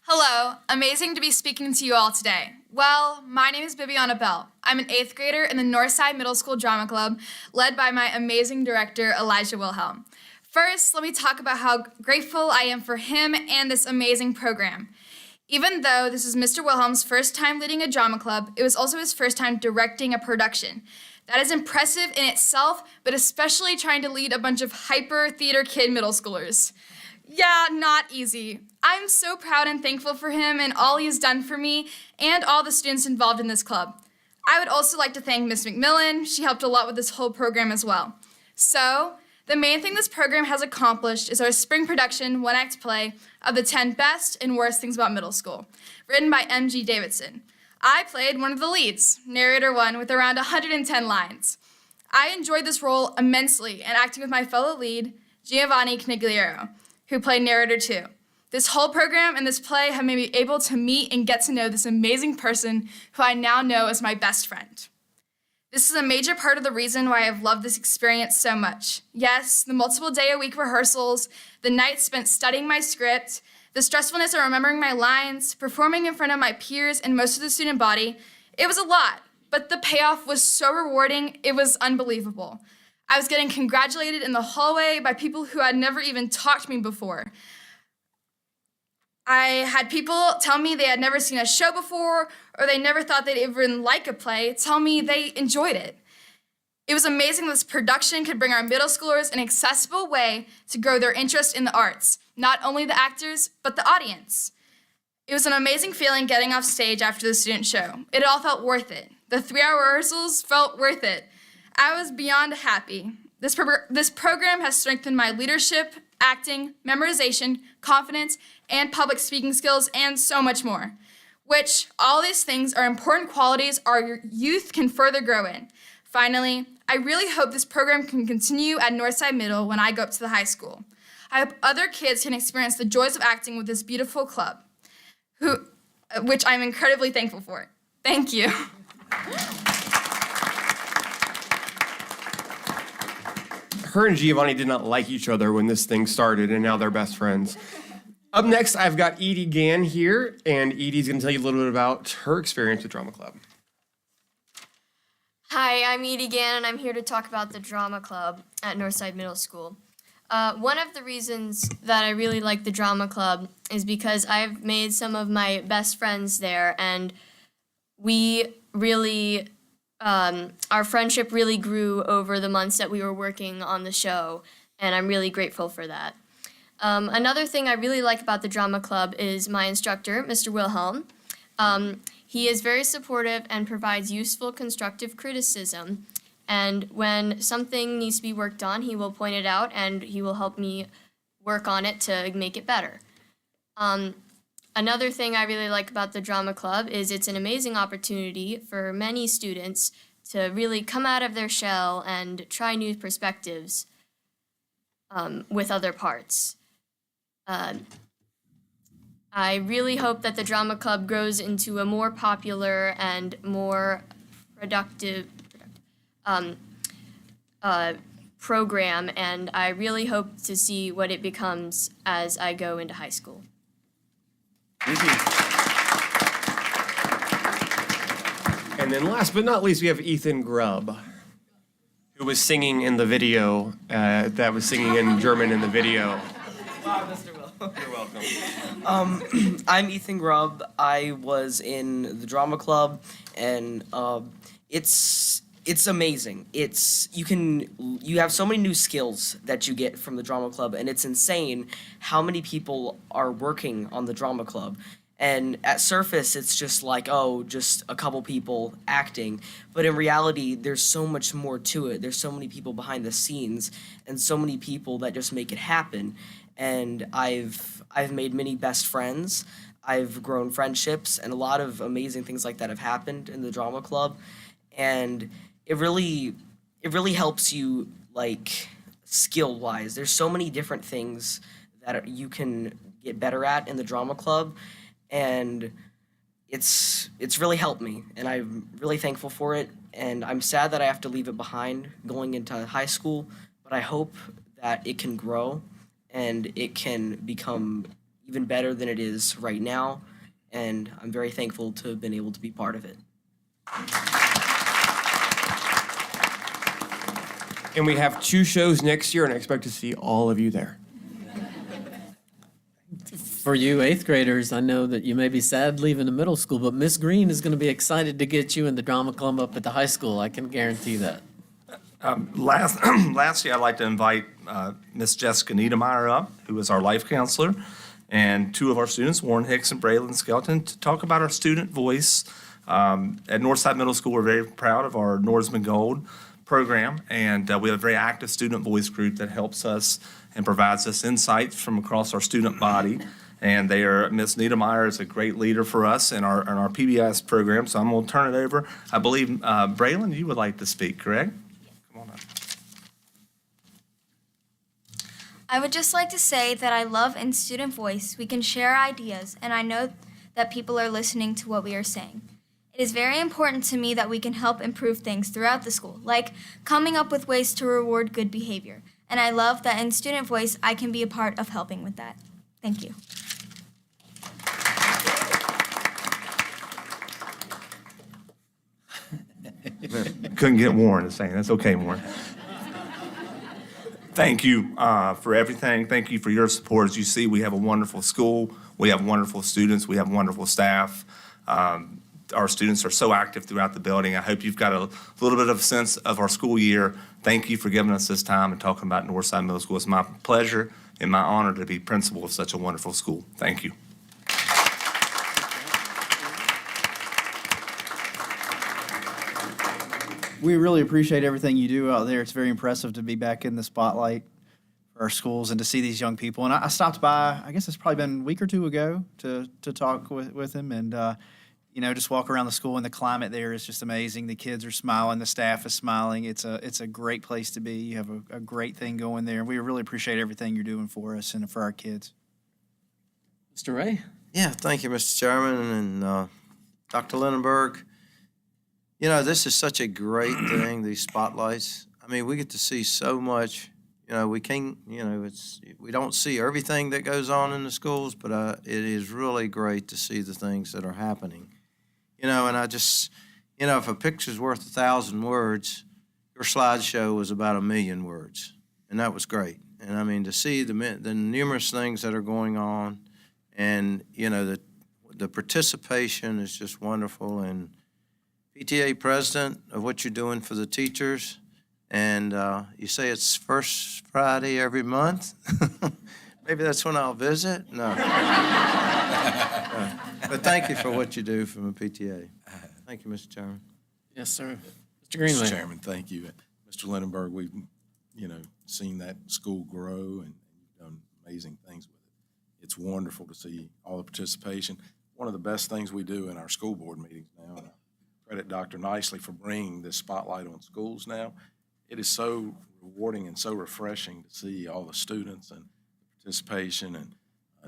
Hello, amazing to be speaking to you all today. Well, my name is Bibiana Bell. I'm an 8th grader in the Northside Middle School Drama Club, led by my amazing director, Elijah Wilhelm. First, let me talk about how grateful I am for him and this amazing program. Even though this is Mr. Wilhelm's first time leading a drama club, it was also his first time directing a production. That is impressive in itself, but especially trying to lead a bunch of hyper theater kid middle schoolers. Yeah, not easy. I'm so proud and thankful for him and all he has done for me and all the students involved in this club. I would also like to thank Miss McMillan. She helped a lot with this whole program as well. So, the main thing this program has accomplished is our spring production, one-act play of the 10 Best and Worst Things About Middle School, written by M.G. Davidson. I played one of the leads, narrator 1, with around 110 lines. I enjoyed this role immensely and acting with my fellow lead, Giovanni Canigliaro, who played narrator 2. This whole program and this play have made me able to meet and get to know this amazing person who I now know as my best friend. This is a major part of the reason why I've loved this experience so much. Yes, the multiple day-a-week rehearsals, the nights spent studying my script, The stressfulness of remembering my lines, performing in front of my peers and most of the student body, it was a lot, but the payoff was so rewarding, it was unbelievable. I was getting congratulated in the hallway by people who had never even talked to me before. I had people tell me they had never seen a show before, or they never thought they'd even like a play, tell me they enjoyed it. It was amazing this production could bring our middle schoolers an accessible way to grow their interest in the arts, not only the actors, but the audience. It was an amazing feeling getting off stage after the student show. It all felt worth it. The 3-hour rehearsals felt worth it. I was beyond happy. This program has strengthened my leadership, acting, memorization, confidence, and public speaking skills, and so much more, which all these things are important qualities our youth can further grow in. Finally, I really hope this program can continue at Northside Middle when I go up to the high school. I hope other kids can experience the joys of acting with this beautiful club, which I'm incredibly thankful for. Thank you. Her and Giovanni did not like each other when this thing started, and now they're best friends. Up next, I've got Edie Gann here, and Edie's going to tell you a little bit about her experience with Drama Club. Hi, I'm Edie Gann, and I'm here to talk about the Drama Club at Northside Middle School. One of the reasons that I really like the Drama Club is because I've made some of my best friends there, and we really, our friendship really grew over the months that we were working on the show, and I'm really grateful for that. Another thing I really like about the Drama Club is my instructor, Mr. Wilhelm. He is very supportive and provides useful, constructive criticism. And when something needs to be worked on, he will point it out and he will help me work on it to make it better. Another thing I really like about the Drama Club is it's an amazing opportunity for many students to really come out of their shell and try new perspectives with other parts. I really hope that the Drama Club grows into a more popular and more productive program, and I really hope to see what it becomes as I go into high school. Thank you. And then last but not least, we have Ethan Grubb, who was singing in the video, that was singing in German in the video. Wow, Mr. Will. You're welcome. I'm Ethan Grubb. I was in the Drama Club, and it's amazing. You have so many new skills that you get from the Drama Club, and it's insane how many people are working on the Drama Club. And at surface, it's just like, oh, just a couple people acting. But in reality, there's so much more to it. There's so many people behind the scenes and so many people that just make it happen. And I've made many best friends. I've grown friendships, and a lot of amazing things like that have happened in the Drama Club. And it really helps you, like, skill-wise. There's so many different things that you can get better at in the Drama Club. And it's really helped me, and I'm really thankful for it. And I'm sad that I have to leave it behind going into high school, but I hope that it can grow and it can become even better than it is right now. And I'm very thankful to have been able to be part of it. And we have 2 shows next year, and I expect to see all of you there. For you 8th graders, I know that you may be sad leaving the middle school, but Miss Green is going to be excited to get you in the Drama Club up at the high school. I can guarantee that. Lastly, I'd like to invite Miss Jessica Niedermeyer up, who is our life counselor, and 2 of our students, Warren Hicks and Braylon Skelton, to talk about our student voice. At Northside Middle School, we're very proud of our Norseman Gold program, and we have a very active student voice group that helps us and provides us insights from across our student body. And Miss Niedermeyer is a great leader for us in our PBS program, so I'm going to turn it over. I believe, Braylon, you would like to speak, correct? Come on up. I would just like to say that I love in Student Voice we can share ideas, and I know that people are listening to what we are saying. It is very important to me that we can help improve things throughout the school, like coming up with ways to reward good behavior. And I love that in Student Voice I can be a part of helping with that. Thank you. Couldn't get Warren to sing. That's okay, Warren. Thank you for everything. Thank you for your support. As you see, we have a wonderful school. We have wonderful students. We have wonderful staff. Our students are so active throughout the building. I hope you've got a little bit of a sense of our school year. Thank you for giving us this time and talking about Northside Middle School. It's my pleasure and my honor to be principal of such a wonderful school. Thank you. We really appreciate everything you do out there. It's very impressive to be back in the spotlight for our schools and to see these young people. And I stopped by, I guess it's probably been a week or two ago, to talk with him and, just walk around the school, and the climate there is just amazing. The kids are smiling. The staff is smiling. It's a great place to be. You have a great thing going there. We really appreciate everything you're doing for us and for our kids. Mr. Ray? Yeah, thank you, Mr. Chairman, and Dr. Lindenberg. This is such a great thing, these spotlights. I mean, we get to see so much. We can't, we don't see everything that goes on in the schools, but it is really great to see the things that are happening. And I just, if a picture's worth 1,000 words, your slideshow was about 1,000,000 words, and that was great. And I mean, to see the numerous things that are going on, and the participation is just wonderful. And PTA president of what you're doing for the teachers, and you say it's first Friday every month. Maybe that's when I'll visit. No. But thank you for what you do from the PTA. Thank you, Mr. Chairman. Yes, sir. Mr. Greenway. Mr. Chairman, thank you. Mr. Lindenberg, we've, seen that school grow, and you've done amazing things with it. It's wonderful to see all the participation. One of the best things we do in our school board meetings now, and I credit Dr. Nicely for bringing this spotlight on schools now. It is so rewarding and so refreshing to see all the students and participation, and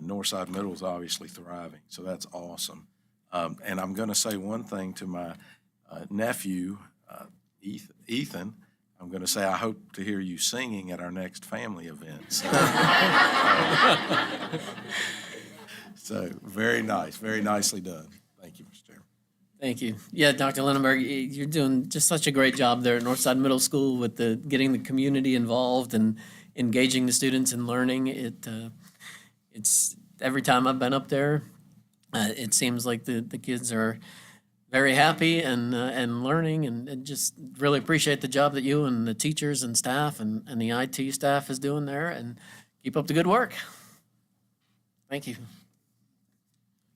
Northside Middle is obviously thriving, so that's awesome. And I'm going to say one thing to my nephew, Ethan. I'm going to say I hope to hear you singing at our next family event. So very nice, very nicely done. Thank you, Mr. Chairman. Thank you. Yeah, Dr. Lindenberg, you're doing just such a great job there at Northside Middle School with getting the community involved and engaging the students in learning. It's every time I've been up there, it seems like the kids are very happy and learning, and just really appreciate the job that you and the teachers and staff and the IT staff is doing there, and keep up the good work. Thank you.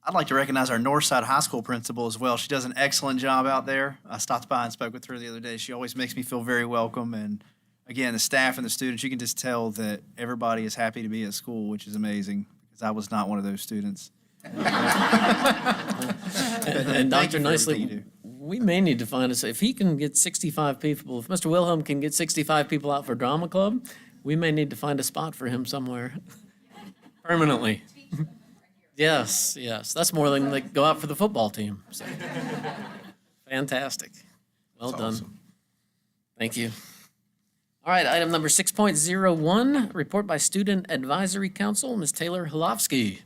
I'd like to recognize our Northside High School principal as well. She does an excellent job out there. I stopped by and spoke with her the other day. She always makes me feel very welcome. And again, the staff and the students, you can just tell that everybody is happy to be at school, which is amazing, because I was not one of those students. And Dr. Nicely, we may need to find us, if he can get 65 people, if Mr. Wilhelm can get 65 people out for drama club, we may need to find a spot for him somewhere permanently. Yes. That's more than like go out for the football team. So. Fantastic. Well That's done. awesome. Thank you. All right, item number 6.01, report by Student Advisory Council, Ms. Taylor Holofsky.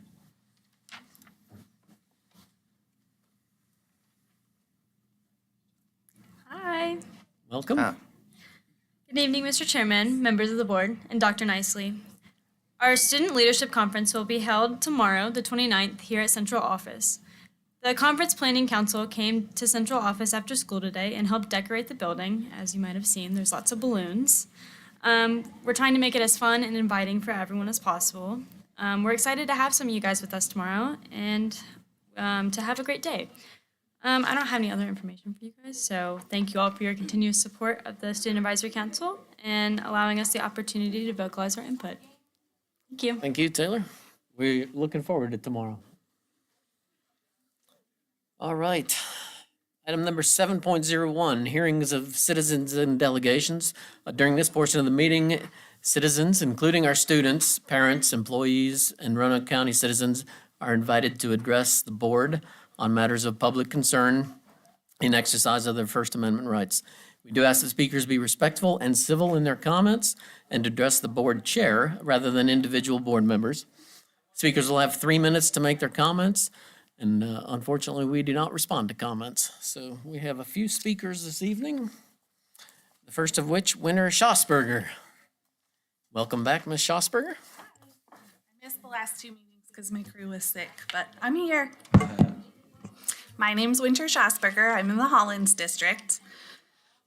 Hi. Welcome. Good evening, Mr. Chairman, members of the board, and Dr. Nicely. Our Student Leadership Conference will be held tomorrow, the 29th, here at Central Office. The Conference Planning Council came to Central Office after school today and helped decorate the building. As you might have seen, there's lots of balloons. We're trying to make it as fun and inviting for everyone as possible. We're excited to have some of you guys with us tomorrow and to have a great day. I don't have any other information for you guys, so thank you all for your continuous support of the Student Advisory Council and allowing us the opportunity to vocalize our input. Thank you. Thank you, Taylor. We're looking forward to tomorrow. All right. Item number 7.01, hearings of citizens and delegations. During this portion of the meeting, citizens, including our students, parents, employees, and Roanoke County citizens, are invited to address the board on matters of public concern in exercise of their First Amendment rights. We do ask that speakers be respectful and civil in their comments and address the board chair rather than individual board members. Speakers will have 3 minutes to make their comments. And unfortunately, we do not respond to comments. So we have a few speakers this evening. The first of which, Winter Schosberger. Welcome back, Ms. Schosberger. I missed the last 2 meetings because my crew was sick, but I'm here. My name's Winter Schosberger. I'm in the Hollins district.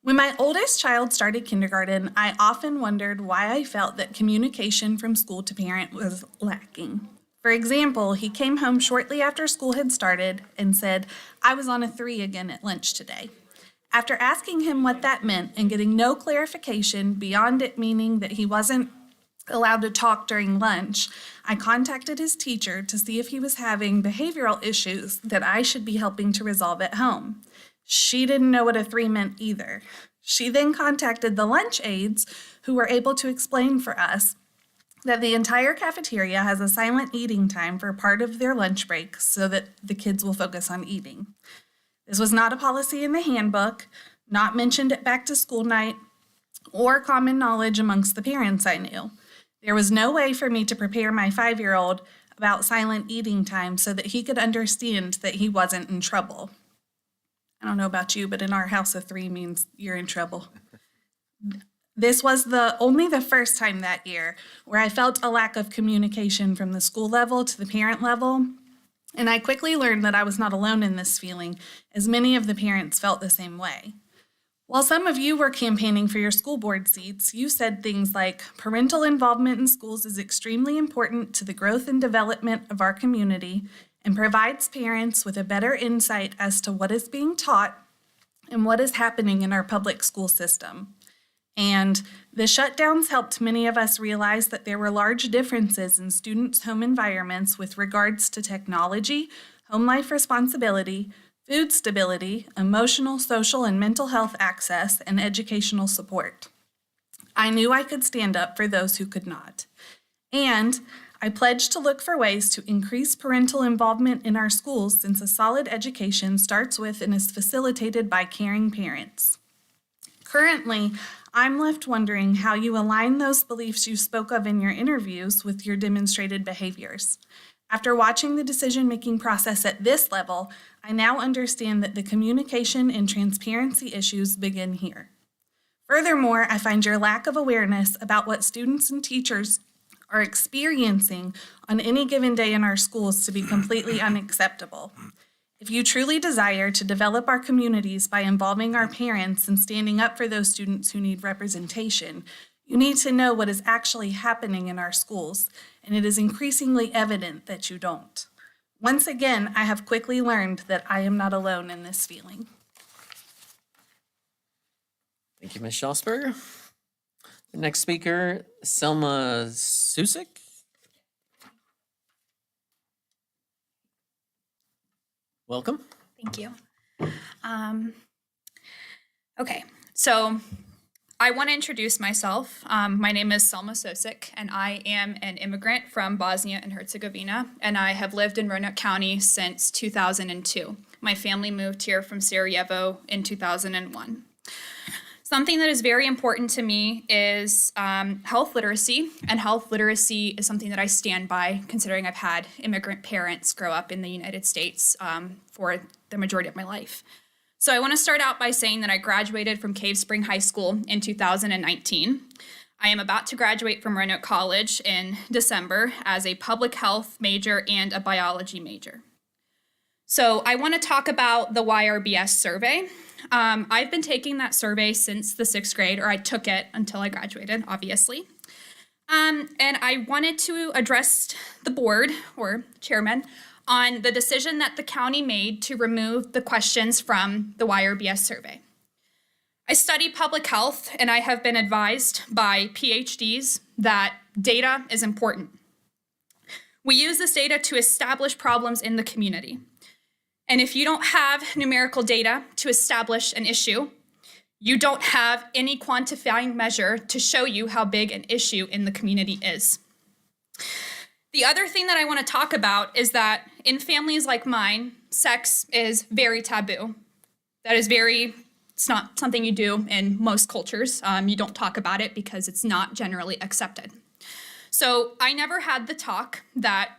When my oldest child started kindergarten, I often wondered why I felt that communication from school to parent was lacking. For example, he came home shortly after school had started and said, "I was on a 3 again at lunch today." After asking him what that meant and getting no clarification beyond it meaning that he wasn't allowed to talk during lunch, I contacted his teacher to see if he was having behavioral issues that I should be helping to resolve at home. She didn't know what a 3 meant either. She then contacted the lunch aides, who were able to explain for us that the entire cafeteria has a silent eating time for part of their lunch break so that the kids will focus on eating. This was not a policy in the handbook, not mentioned at back to school night, or common knowledge amongst the parents I knew. There was no way for me to prepare my 5-year-old about silent eating time so that he could understand that he wasn't in trouble. I don't know about you, but in our house, a 3 means you're in trouble. This was only the first time that year where I felt a lack of communication from the school level to the parent level, and I quickly learned that I was not alone in this feeling, as many of the parents felt the same way. While some of you were campaigning for your school board seats, you said things like, "Parental involvement in schools is extremely important to the growth and development of our community and provides parents with a better insight as to what is being taught and what is happening in our public school system." And the shutdowns helped many of us realize that there were large differences in students' home environments with regards to technology, home life responsibility, food stability, emotional, social, and mental health access, and educational support. I knew I could stand up for those who could not. And I pledged to look for ways to increase parental involvement in our schools, since a solid education starts with and is facilitated by caring parents. Currently, I'm left wondering how you align those beliefs you spoke of in your interviews with your demonstrated behaviors. After watching the decision-making process at this level, I now understand that the communication and transparency issues begin here. Furthermore, I find your lack of awareness about what students and teachers are experiencing on any given day in our schools to be completely unacceptable. If you truly desire to develop our communities by involving our parents and standing up for those students who need representation, you need to know what is actually happening in our schools, and it is increasingly evident that you don't. Once again, I have quickly learned that I am not alone in this feeling. Thank you, Ms. Schosberger. The next speaker, Selma Susik. Welcome. Thank you. Okay, so I want to introduce myself. My name is Selma Sosic, and I am an immigrant from Bosnia and Herzegovina, and I have lived in Roanoke County since 2002. My family moved here from Sarajevo in 2001. Something that is very important to me is health literacy, and health literacy is something that I stand by, considering I've had immigrant parents grow up in the United States for the majority of my life. So I want to start out by saying that I graduated from Cave Spring High School in 2019. I am about to graduate from Roanoke College in December as a public health major and a biology major. So I want to talk about the YRBS survey. I've been taking that survey since the 6th grade, or I took it until I graduated, obviously. And I wanted to address the board, or chairman, on the decision that the county made to remove the questions from the YRBS survey. I study public health, and I have been advised by PhDs that data is important. We use this data to establish problems in the community. And if you don't have numerical data to establish an issue, you don't have any quantifying measure to show you how big an issue in the community is. The other thing that I want to talk about is that in families like mine, sex is very taboo. It's not something you do in most cultures. You don't talk about it because it's not generally accepted. So I never had the talk that,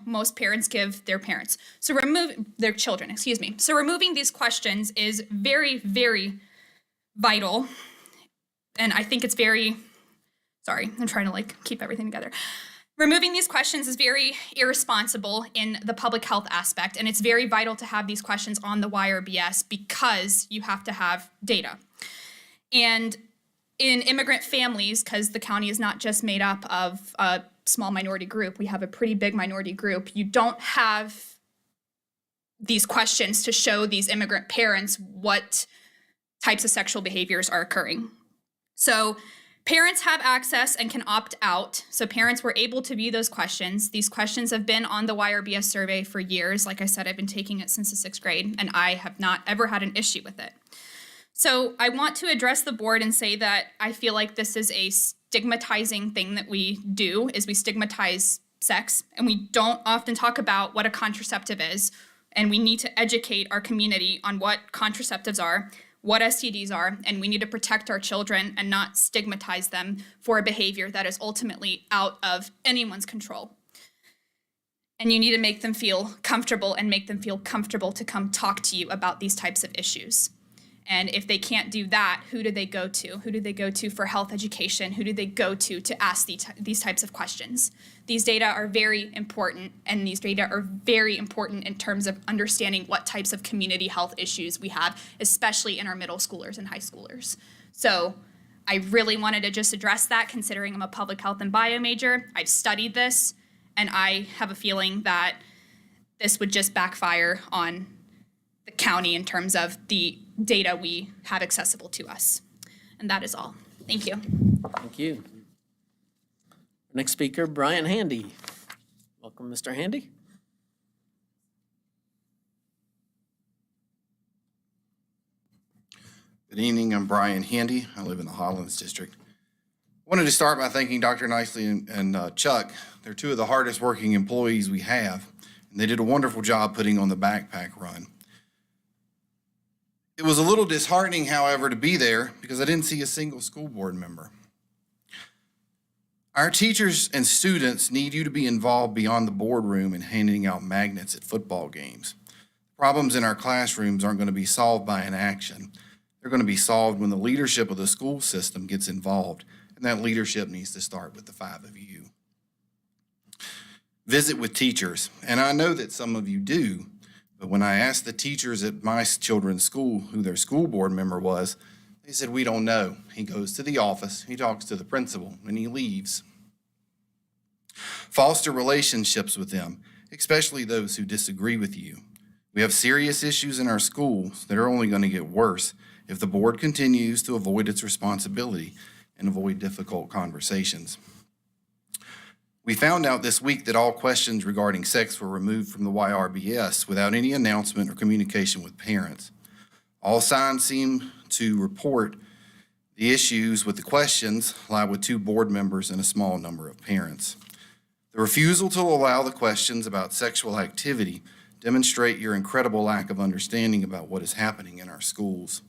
most parents give their parents. So their children, excuse me. So removing these questions is very, very vital. And I think it's sorry, I'm trying to keep everything together. Removing these questions is very irresponsible in the public health aspect, and it's very vital to have these questions on the YRBS because you have to have data. And in immigrant families, because the county is not just made up of a small minority group, we have a pretty big minority group, you don't have these questions to show these immigrant parents what types of sexual behaviors are occurring. So parents have access and can opt out. So parents were able to view those questions. These questions have been on the YRBS survey for years. Like I said, I've been taking it since the 6th grade, and I have not ever had an issue with it. So I want to address the board and say that I feel like this is a stigmatizing thing that we do, is we stigmatize sex, and we don't often talk about what a contraceptive is, and we need to educate our community on what contraceptives are, what STDs are, and we need to protect our children and not stigmatize them for a behavior that is ultimately out of anyone's control. And you need to make them feel comfortable and make them feel comfortable to come talk to you about these types of issues. And if they can't do that, who do they go to? Who do they go to for health education? Who do they go to ask these types of questions? These data are very important, and these data are very important in terms of understanding what types of community health issues we have, especially in our middle schoolers and high schoolers. So I really wanted to just address that, considering I'm a public health and bio major. I've studied this, and I have a feeling that this would just backfire on the county in terms of the data we have accessible to us. And that is all. Thank you. Thank you. Next speaker, Brian Handy. Welcome, Mr. Handy. Good evening, I'm Brian Handy. I live in the Hollins District. I wanted to start by thanking Dr. Nicely and Chuck. They're two of the hardest working employees we have, and they did a wonderful job putting on the backpack run. It was a little disheartening, however, to be there because I didn't see a single school board member. Our teachers and students need you to be involved beyond the boardroom in handing out magnets at football games. Problems in our classrooms aren't going to be solved by inaction. They're going to be solved when the leadership of the school system gets involved, and that leadership needs to start with the 5 of you. Visit with teachers, and I know that some of you do, but when I asked the teachers at my children's school who their school board member was, they said, we don't know. He goes to the office, he talks to the principal, and he leaves. Foster relationships with them, especially those who disagree with you. We have serious issues in our schools that are only going to get worse if the board continues to avoid its responsibility and avoid difficult conversations. We found out this week that all questions regarding sex were removed from the YRBS without any announcement or communication with parents. All signs seem to report the issues with the questions lie with 2 board members and a small number of parents. The refusal to allow the questions about sexual activity demonstrate your incredible lack of understanding about what is happening in our schools.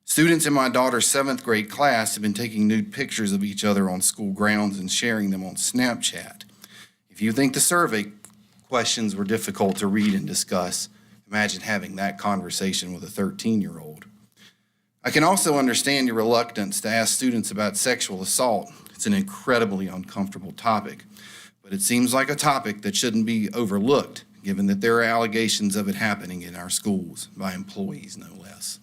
Students in my daughter's 7th grade class have been taking nude pictures of each other on school grounds and sharing them on Snapchat. If you think the survey questions were difficult to read and discuss, imagine having that conversation with a 13-year-old. I can also understand your reluctance to ask students about sexual assault. It's an incredibly uncomfortable topic, but it seems like a topic that shouldn't be overlooked, given that there are allegations of it happening in our schools by employees, no less.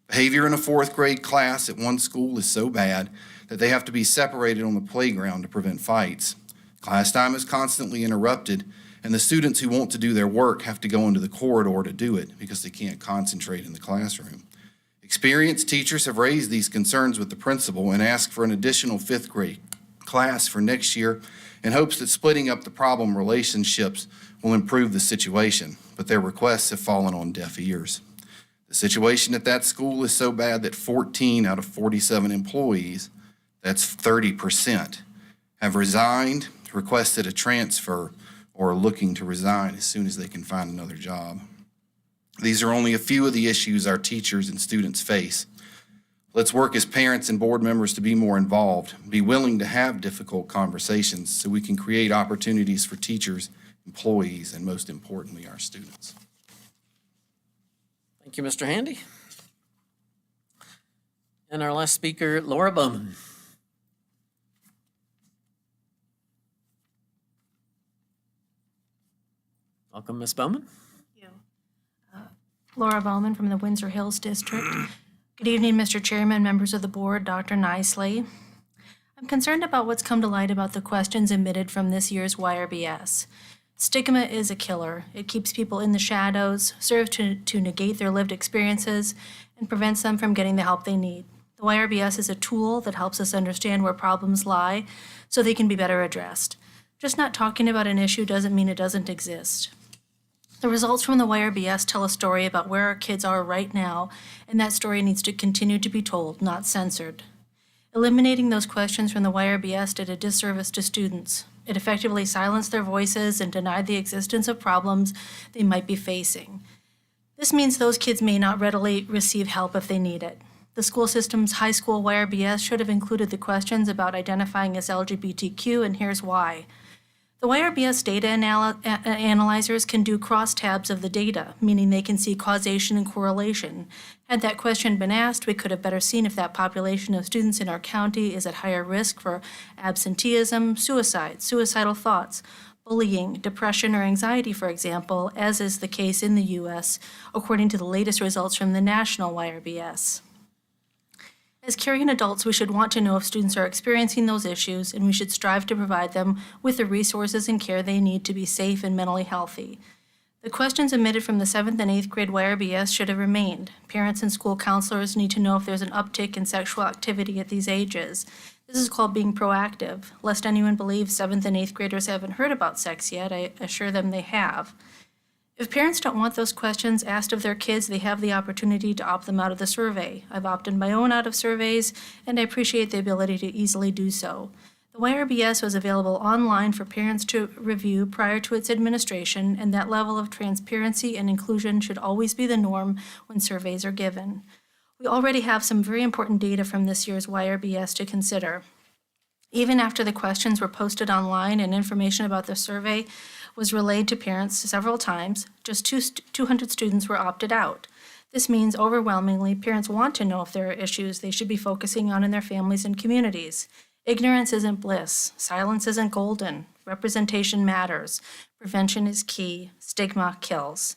Behavior in a 4th grade class at one school is so bad that they have to be separated on the playground to prevent fights. Class time is constantly interrupted, and the students who want to do their work have to go into the corridor to do it because they can't concentrate in the classroom. Experienced teachers have raised these concerns with the principal and asked for an additional 5th grade class for next year in hopes that splitting up the problem relationships will improve the situation, but their requests have fallen on deaf ears. The situation at that school is so bad that 14 out of 47 employees, that's 30%, have resigned, requested a transfer, or are looking to resign as soon as they can find another job. These are only a few of the issues our teachers and students face. Let's work as parents and board members to be more involved, be willing to have difficult conversations so we can create opportunities for teachers, employees, and most importantly, our students. Thank you, Mr. Handy. And our last speaker, Laura Bowman. Welcome, Ms. Bowman. Laura Bowman from the Windsor Hills District. Good evening, Mr. Chairman, members of the board, Dr. Nicely. I'm concerned about what's come to light about the questions emitted from this year's YRBS. Stigma is a killer. It keeps people in the shadows, serves to negate their lived experiences, and prevents them from getting the help they need. The YRBS is a tool that helps us understand where problems lie so they can be better addressed. Just not talking about an issue doesn't mean it doesn't exist. The results from the YRBS tell a story about where our kids are right now, and that story needs to continue to be told, not censored. Eliminating those questions from the YRBS did a disservice to students. It effectively silenced their voices and denied the existence of problems they might be facing. This means those kids may not readily receive help if they need it. The school system's high school YRBS should have included the questions about identifying as LGBTQ, and here's why. The YRBS data analyzers can do crosstabs of the data, meaning they can see causation and correlation. Had that question been asked, we could have better seen if that population of students in our county is at higher risk for absenteeism, suicide, suicidal thoughts, bullying, depression, or anxiety, for example, as is the case in the U.S., according to the latest results from the national YRBS. As caring adults, we should want to know if students are experiencing those issues, and we should strive to provide them with the resources and care they need to be safe and mentally healthy. The questions emitted from the 7th and 8th grade YRBS should have remained. Parents and school counselors need to know if there's an uptick in sexual activity at these ages. This is called being proactive. Lest anyone believes 7th and 8th graders haven't heard about sex yet, I assure them they have. If parents don't want those questions asked of their kids, they have the opportunity to opt them out of the survey. I've opted my own out of surveys, and I appreciate the ability to easily do so. The YRBS was available online for parents to review prior to its administration, and that level of transparency and inclusion should always be the norm when surveys are given. We already have some very important data from this year's YRBS to consider. Even after the questions were posted online and information about the survey was relayed to parents several times, just 200 students were opted out. This means overwhelmingly parents want to know if there are issues they should be focusing on in their families and communities. Ignorance isn't bliss. Silence isn't golden. Representation matters. Prevention is key. Stigma kills.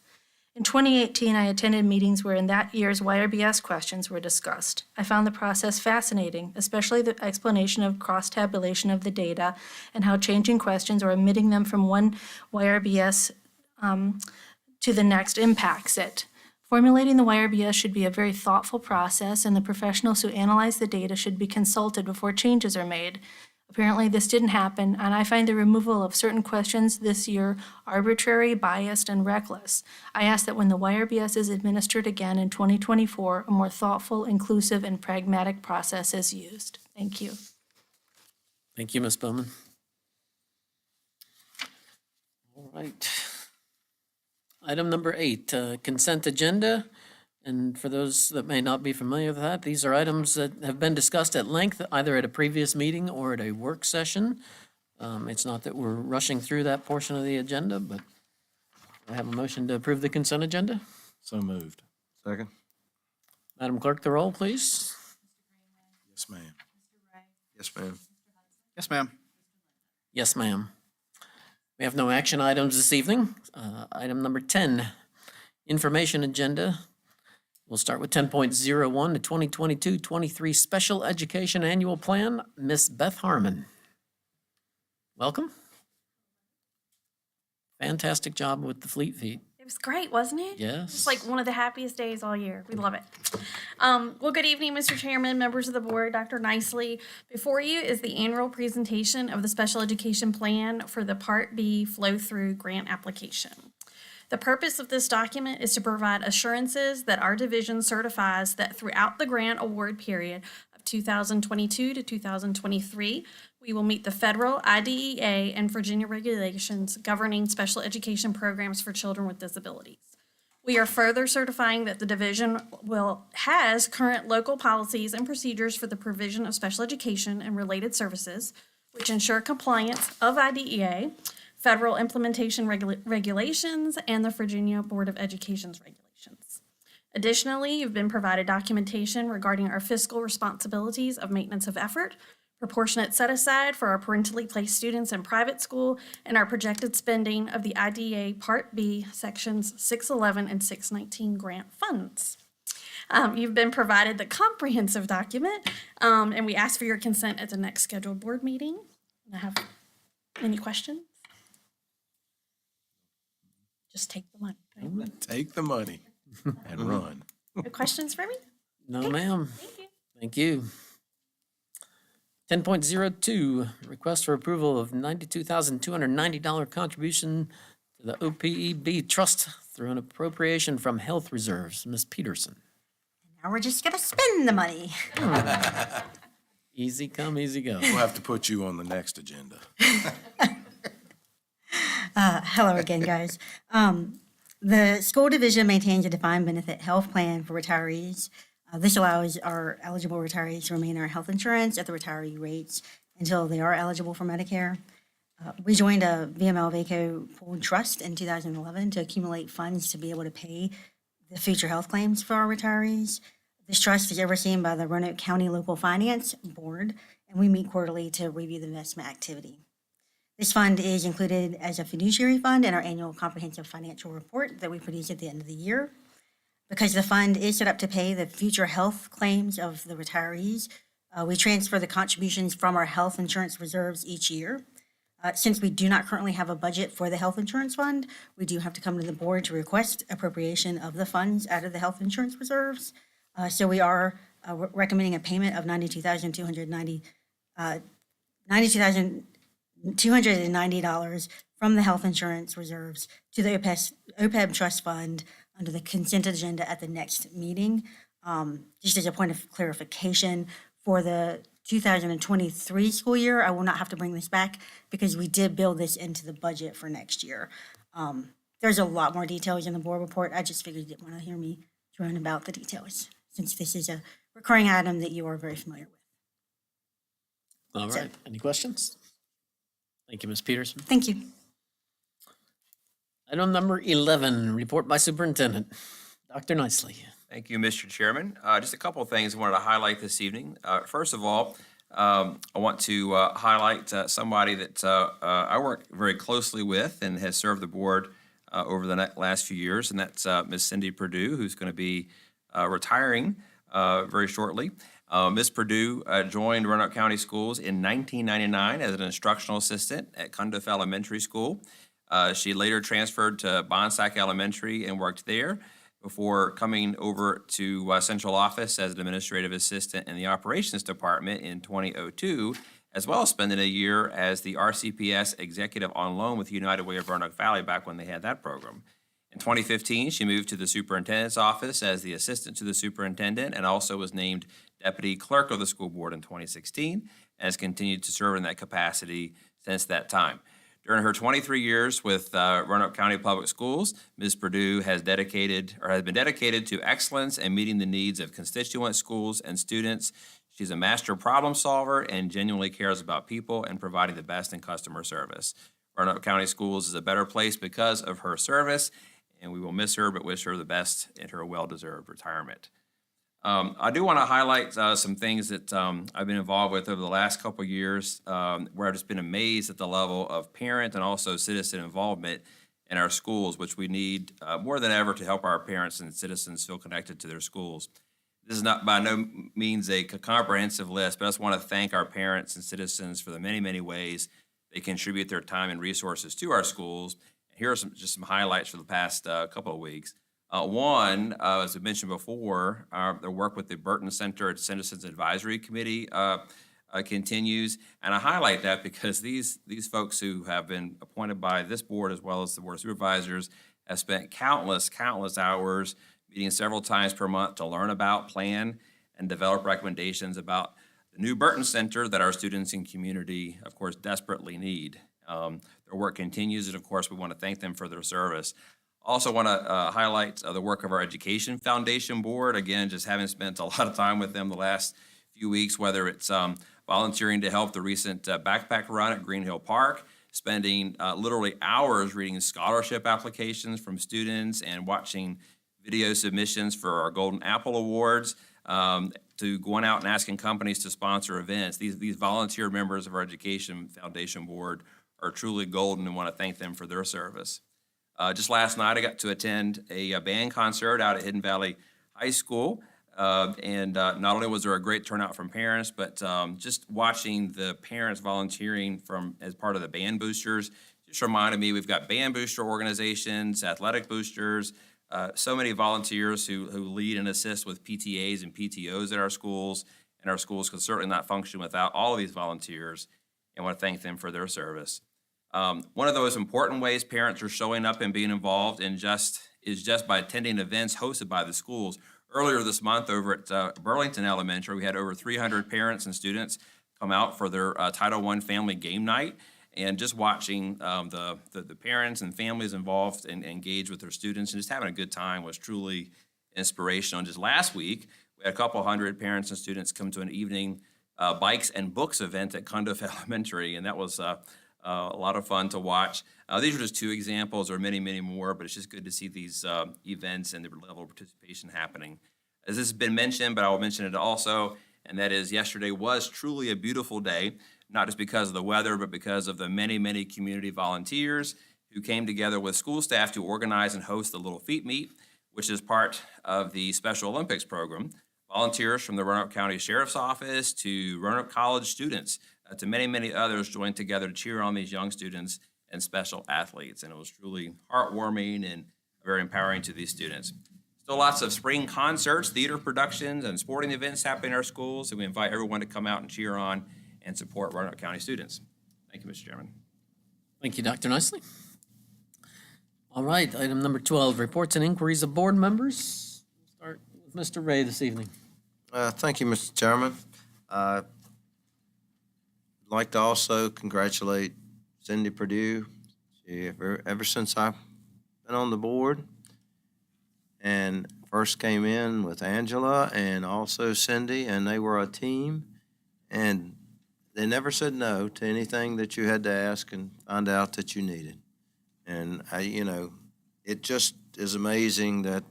In 2018, I attended meetings where in that year's YRBS questions were discussed. I found the process fascinating, especially the explanation of cross-tabulation of the data and how changing questions or omitting them from one YRBS to the next impacts it. Formulating the YRBS should be a very thoughtful process, and the professionals who analyze the data should be consulted before changes are made. Apparently, this didn't happen, and I find the removal of certain questions this year arbitrary, biased, and reckless. I ask that when the YRBS is administered again in 2024, a more thoughtful, inclusive, and pragmatic process is used. Thank you. Thank you, Ms. Bowman. All right. Item number 8, consent agenda. And for those that may not be familiar with that, these are items that have been discussed at length, either at a previous meeting or at a work session. It's not that we're rushing through that portion of the agenda, but I have a motion to approve the consent agenda. So moved. Second. Madam Clerk, the roll, please. Yes, ma'am. Yes, ma'am. Yes, ma'am. Yes, ma'am. We have no action items this evening. Item number 10, information agenda. We'll start with 10.01, the 2022-23 Special Education Annual Plan. Miss Beth Harmon. Welcome. Fantastic job with the Fleet Feet. It was great, wasn't it? Yes. It's like one of the happiest days all year. We love it. Well, good evening, Mr. Chairman, members of the board, Dr. Nicely. Before you is the annual presentation of the Special Education Plan for the Part B flow-through grant application. The purpose of this document is to provide assurances that our division certifies that throughout the grant award period of 2022 to 2023, we will meet the federal IDEA and Virginia regulations governing special education programs for children with disabilities. We are further certifying that the division has current local policies and procedures for the provision of special education and related services, which ensure compliance of IDEA, federal implementation regulations, and the Virginia Board of Education's regulations. Additionally, you've been provided documentation regarding our fiscal responsibilities of maintenance of effort, proportionate set-aside for our parentally placed students in private school, and our projected spending of the IDEA Part B, Sections 611 and 619 grant funds. You've been provided the comprehensive document, and we ask for your consent at the next scheduled board meeting. I have any questions? Just take the money. Right? Take the money and run. No questions for me? No, ma'am. Thank you. 10.02, request for approval of $92,290 contribution to the OPEB Trust through an appropriation from health reserves. Ms. Peterson. Now we're just gonna spend the money. Easy come, easy go. We'll have to put you on the next agenda. Hello again, guys. The school division maintains a defined benefit health plan for retirees. This allows our eligible retirees to remain on health insurance at the retiree rates until they are eligible for Medicare. We joined a VML-VACO pooled trust in 2011 to accumulate funds to be able to pay the future health claims for our retirees. This trust is overseen by the Roanoke County Local Finance Board, and we meet quarterly to review the investment activity. This fund is included as a fiduciary fund in our annual comprehensive financial report that we produce at the end of the year. Because the fund is set up to pay the future health claims of the retirees, we transfer the contributions from our health insurance reserves each year. Since we do not currently have a budget for the health insurance fund, we do have to come to the board to request appropriation of the funds out of the health insurance reserves. So we are recommending a payment of $92,290 from the health insurance reserves to the OPEB trust fund under the consent agenda at the next meeting. Just as a point of clarification, for the 2023 school year, I will not have to bring this back because we did build this into the budget for next year. There's a lot more details in the board report. I just figured you didn't want to hear me drone about the details, since this is a recurring item that you are very familiar with. All right. Any questions? Thank you, Ms. Peterson. Thank you. Item number 11, report by superintendent. Dr. Nicely. Thank you, Mr. Chairman. Just a couple of things I wanted to highlight this evening. First of all, I want to highlight somebody that I work very closely with and has served the board over the last few years, and that's Ms. Cindy Perdue, who's going to be retiring very shortly. Ms. Perdue joined Roanoke County Schools in 1999 as an instructional assistant at Cundiff Elementary School. She later transferred to Bonsack Elementary and worked there before coming over to central office as an administrative assistant in the operations department in 2002, as well as spending a year as the RCPS executive on loan with United Way of Roanoke Valley back when they had that program. In 2015, she moved to the superintendent's office as the assistant to the superintendent and also was named deputy clerk of the school board in 2016 and has continued to serve in that capacity since that time. During her 23 years with Roanoke County Public Schools, Ms. Perdue has been dedicated to excellence and meeting the needs of constituent schools and students. She's a master problem solver and genuinely cares about people and providing the best in customer service. Roanoke County Schools is a better place because of her service, and we will miss her, but wish her the best in her well-deserved retirement. I do want to highlight some things that I've been involved with over the last couple of years where I've just been amazed at the level of parent and also citizen involvement in our schools, which we need more than ever to help our parents and citizens feel connected to their schools. This is not by no means a comprehensive list, but I just want to thank our parents and citizens for the many, many ways they contribute their time and resources to our schools. Here are just some highlights for the past couple of weeks. One, as I mentioned before, the work with the Burton Center at Citizens Advisory Committee continues, and I highlight that because these folks who have been appointed by this board as well as the Board of Supervisors have spent countless hours meeting several times per month to learn about, plan, and develop recommendations about the new Burton Center that our students and community, of course, desperately need. Their work continues, and of course, we want to thank them for their service. Also want to highlight the work of our Education Foundation Board. Again, just having spent a lot of time with them the last few weeks, whether it's volunteering to help the recent backpack run at Green Hill Park, spending literally hours reading scholarship applications from students and watching video submissions for our Golden Apple Awards, to going out and asking companies to sponsor events. These volunteer members of our Education Foundation Board are truly golden and want to thank them for their service. Just last night, I got to attend a band concert out at Hidden Valley High School. And not only was there a great turnout from parents, but just watching the parents volunteering as part of the band boosters just reminded me we've got band booster organizations, athletic boosters, so many volunteers who lead and assist with PTAs and PTOs at our schools, and our schools could certainly not function without all of these volunteers, and I want to thank them for their service. One of those important ways parents are showing up and being involved is just by attending events hosted by the schools. Earlier this month over at Burlington Elementary, we had over 300 parents and students come out for their Title I Family Game Night, and just watching the parents and families involved and engage with their students and just having a good time was truly inspirational. And just last week, we had a couple hundred parents and students come to an evening bikes and books event at Cundiff Elementary, and that was a lot of fun to watch. These are just two examples, or many, many more, but it's just good to see these events and the level of participation happening. As this has been mentioned, but I will mention it also, and that is yesterday was truly a beautiful day, not just because of the weather, but because of the many, many community volunteers who came together with school staff to organize and host the Little Feet Meet, which is part of the Special Olympics program. Volunteers from the Roanoke County Sheriff's Office to Roanoke College students to many, many others joined together to cheer on these young students and special athletes. And it was truly heartwarming and very empowering to these students. Still lots of spring concerts, theater productions, and sporting events happening in our schools. And we invite everyone to come out and cheer on and support Roanoke County students. Thank you, Mr. Chairman. Thank you, Dr. Nicely. All right, item number 12, reports and inquiries of board members. We'll start with Mr. Ray this evening. Thank you, Mr. Chairman. I'd like to also congratulate Cindy Purdue. Ever since I've been on the board and first came in with Angela and also Cindy, and they were a team, and they never said no to anything that you had to ask and find out that you needed. And it just is amazing that,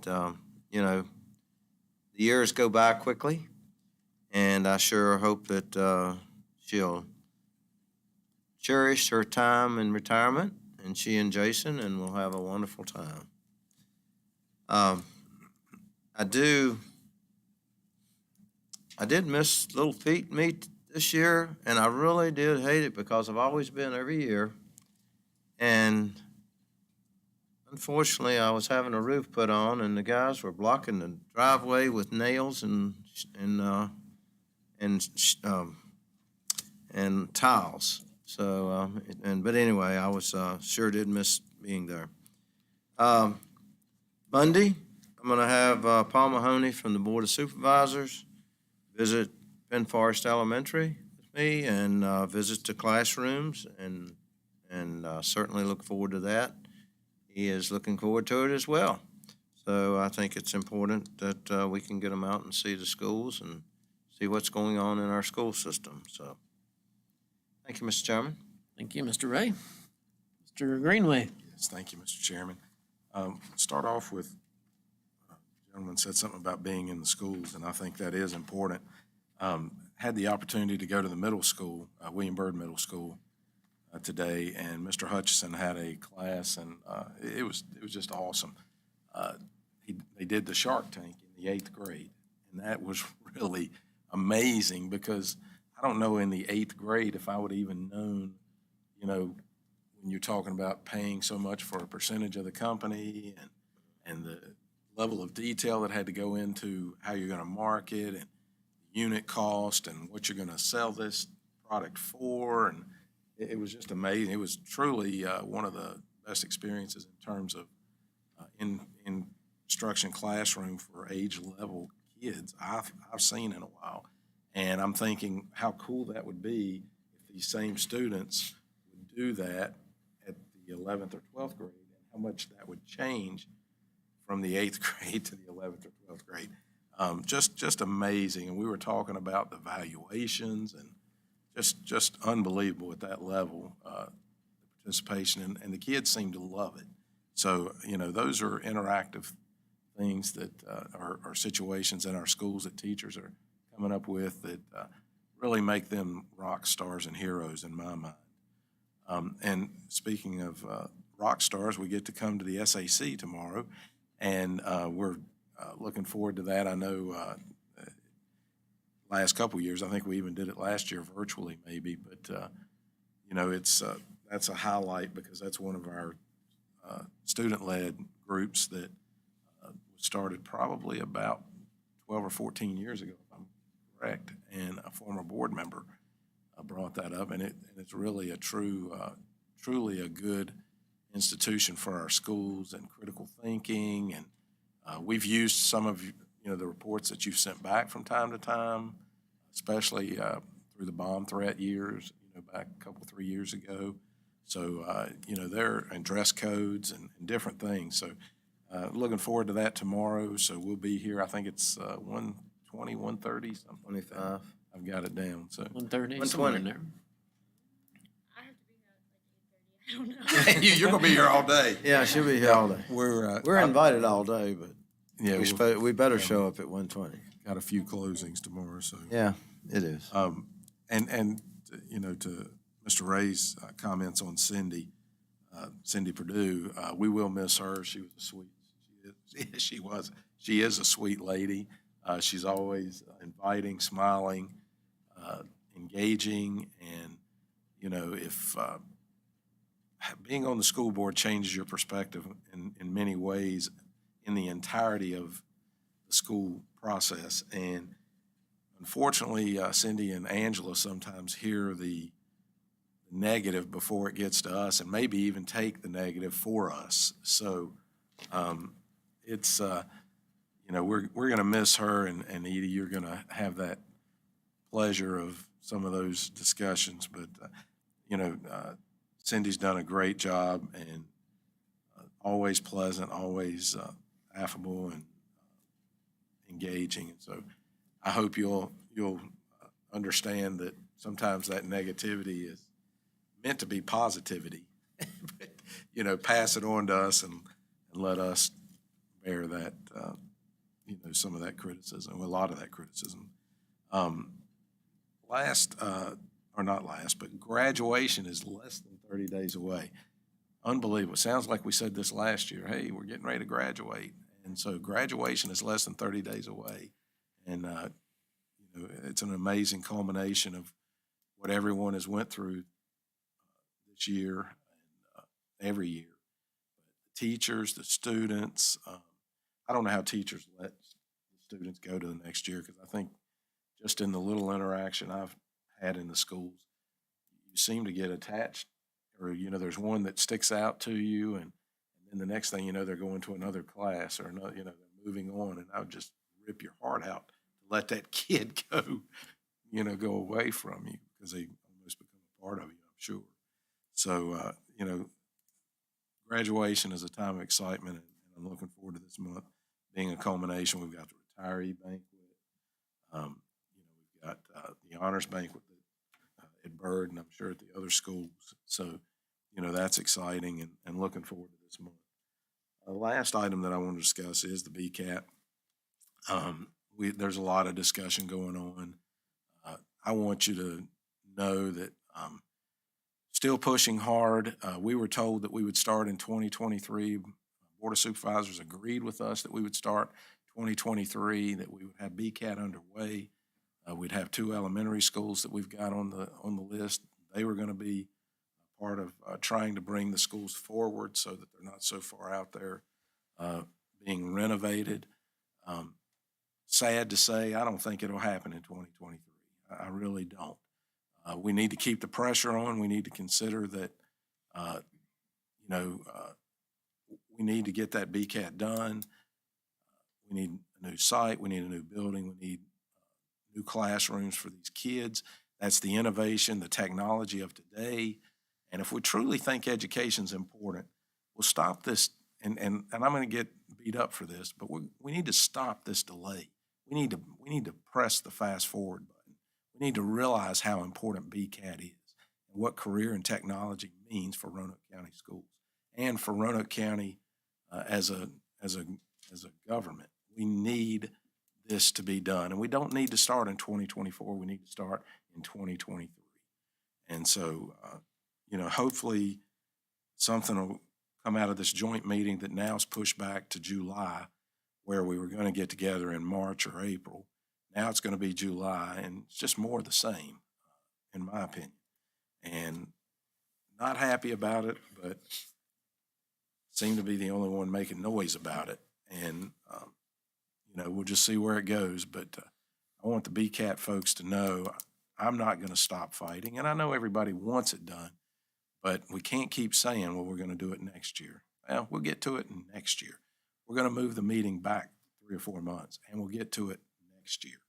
the years go by quickly, and I sure hope that she'll cherish her time in retirement, and she and Jason, and we'll have a wonderful time. I did miss Little Feet Meet this year, and I really did hate it because I've always been every year. And unfortunately, I was having a roof put on, and the guys were blocking the driveway with nails and tiles. So, but anyway, I was sure did miss being there. Monday, I'm going to have Paul Mahoney from the Board of Supervisors visit Penn Forest Elementary with me and visit the classrooms, and certainly look forward to that. He is looking forward to it as well. So I think it's important that we can get them out and see the schools and see what's going on in our school system. So thank you, Mr. Chairman. Thank you, Mr. Ray. Mr. Greenway. Yes, thank you, Mr. Chairman. Start off with, the gentleman said something about being in the schools, and I think that is important. Had the opportunity to go to the middle school, William Byrd Middle School, today, and Mr. Hutchison had a class, and it was just awesome. They did the Shark Tank in the 8th grade, and that was really amazing because I don't know in the 8th grade if I would even known, when you're talking about paying so much for a percentage of the company and the level of detail that had to go into how you're going to market and unit cost and what you're going to sell this product for, and it was just amazing. It was truly one of the best experiences in terms of instruction classroom for age level kids I've seen in a while. And I'm thinking how cool that would be if these same students would do that at the 11th or 12th grade how much that would change from the 8th grade to the 11th or 12th grade. Just amazing. And we were talking about the valuations and just unbelievable at that level, the participation, and the kids seem to love it. So, those are interactive things that are situations in our schools that teachers are coming up with that really make them rock stars and heroes in my mind. And speaking of rock stars, we get to come to the SAC tomorrow, and we're looking forward to that. I know last couple of years, I think we even did it last year virtually maybe, but it's that's a highlight because that's one of our student-led groups that started probably about 12 or 14 years ago, if I'm correct, and a former board member brought that up, and it's really a truly a good institution for our schools and critical thinking, and we've used some of the reports that you've sent back from time to time, especially through the bomb threat years, back a couple, 3 years ago. So, there and dress codes and different things. So, looking forward to that tomorrow. So we'll be here. I think it's 1:20, 1:30, something. 25. I've got it down. So 1:30, somewhere in there. I don't know. You're gonna be here all day. Yeah, she'll be here all day. We're invited all day, but yeah, we better show up at 1:20. Got a few closings tomorrow. So Yeah, it is. And to Mr. Ray's comments on Cindy Purdue, we will miss her. She was a sweet. She is a sweet lady. She's always inviting, smiling, engaging, and if being on the school board changes your perspective in many ways in the entirety of the school process. And unfortunately, Cindy and Angela sometimes hear the negative before it gets to us, and maybe even take the negative for us. So it's we're going to miss her, and Edie, you're going to have that pleasure of some of those discussions. But Cindy's done a great job, and always pleasant, always affable and engaging. And so I hope you'll understand that sometimes that negativity is meant to be positivity. Pass it on to us and let us bear that, some of that criticism, a lot of that criticism. But graduation is less than 30 days away. Unbelievable. Sounds like we said this last year. Hey, we're getting ready to graduate. And so graduation is less than 30 days away. And, it's an amazing culmination of what everyone has went through this year and every year. The teachers, the students, I don't know how teachers let the students go to the next year, because I think just in the little interaction I've had in the schools, you seem to get attached, or, there's one that sticks out to you, and then the next thing you know, they're going to another class, or another, they're moving on, and I would just rip your heart out to let that kid go away from you, because they almost become a part of you, I'm sure. So, graduation is a time of excitement, and I'm looking forward to this month being a culmination. We've got the retiree banquet. We've got the honors banquet at Byrd, and I'm sure at the other schools. So, that's exciting, and looking forward to this month. The last item that I want to discuss is the BCAT. There's a lot of discussion going on. I want you to know that still pushing hard. We were told that we would start in 2023. Board of Supervisors agreed with us that we would start 2023, that we would have BCAT underway. We'd have 2 elementary schools that we've got on the list. They were going to be part of trying to bring the schools forward so that they're not so far out there being renovated. Sad to say, I don't think it'll happen in 2023. I really don't. We need to keep the pressure on. We need to consider that, we need to get that BCAT done. We need a new site. We need a new building. We need new classrooms for these kids. That's the innovation, the technology of today. And if we truly think education is important, We'll stop this, and I'm going to get beat up for this, but we need to stop this delay. We need to press the fast forward button. We need to realize how important BCAT is and what career and technology means for Roanoke County schools and for Roanoke County as a government. We need this to be done, and we don't need to start in 2024. We need to start in 2023. And so, hopefully something will come out of this joint meeting that now is pushed back to July, where we were going to get together in March or April. Now it's going to be July, and it's just more of the same, in my opinion. And not happy about it, but seem to be the only one making noise about it. And, we'll just see where it goes. But I want the BCAT folks to know I'm not going to stop fighting. And I know everybody wants it done, but we can't keep saying, well, we're going to do it next year. Well, we'll get to it next year. We're going to move the meeting back 3 or 4 months, and we'll get to it next year.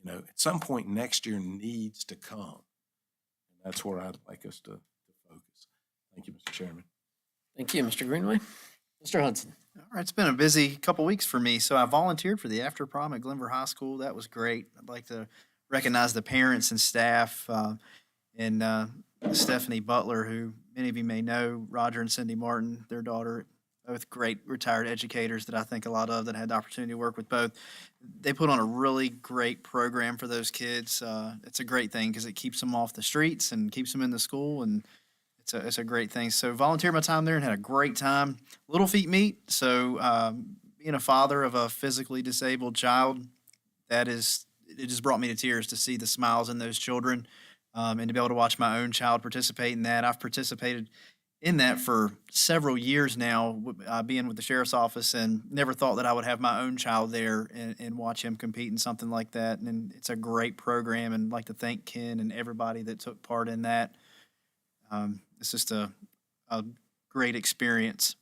At some point next year needs to come. And that's where I'd like us to focus. Thank you, Mr. Chairman. Thank you, Mr. Greenway. Mr. Hudson. All right, it's been a busy couple weeks for me. So I volunteered for the after prom at Glenver High School. That was great. I'd like to recognize the parents and staff and Stephanie Butler, who many of you may know, Roger and Cindy Martin, their daughter, both great retired educators that I think a lot of that had the opportunity to work with both. They put on a really great program for those kids. It's a great thing because it keeps them off the streets and keeps them in the school, and it's a great thing. So volunteered my time there and had a great time. Little feet meet. So being a father of a physically disabled child, it just brought me to tears to see the smiles in those children and to be able to watch my own child participate in that. I've participated in that for several years now, being with the sheriff's office, and never thought that I would have my own child there and watch him compete in something like that. And it's a great program, and I'd like to thank Ken and everybody that took part in that. It's just a great experience.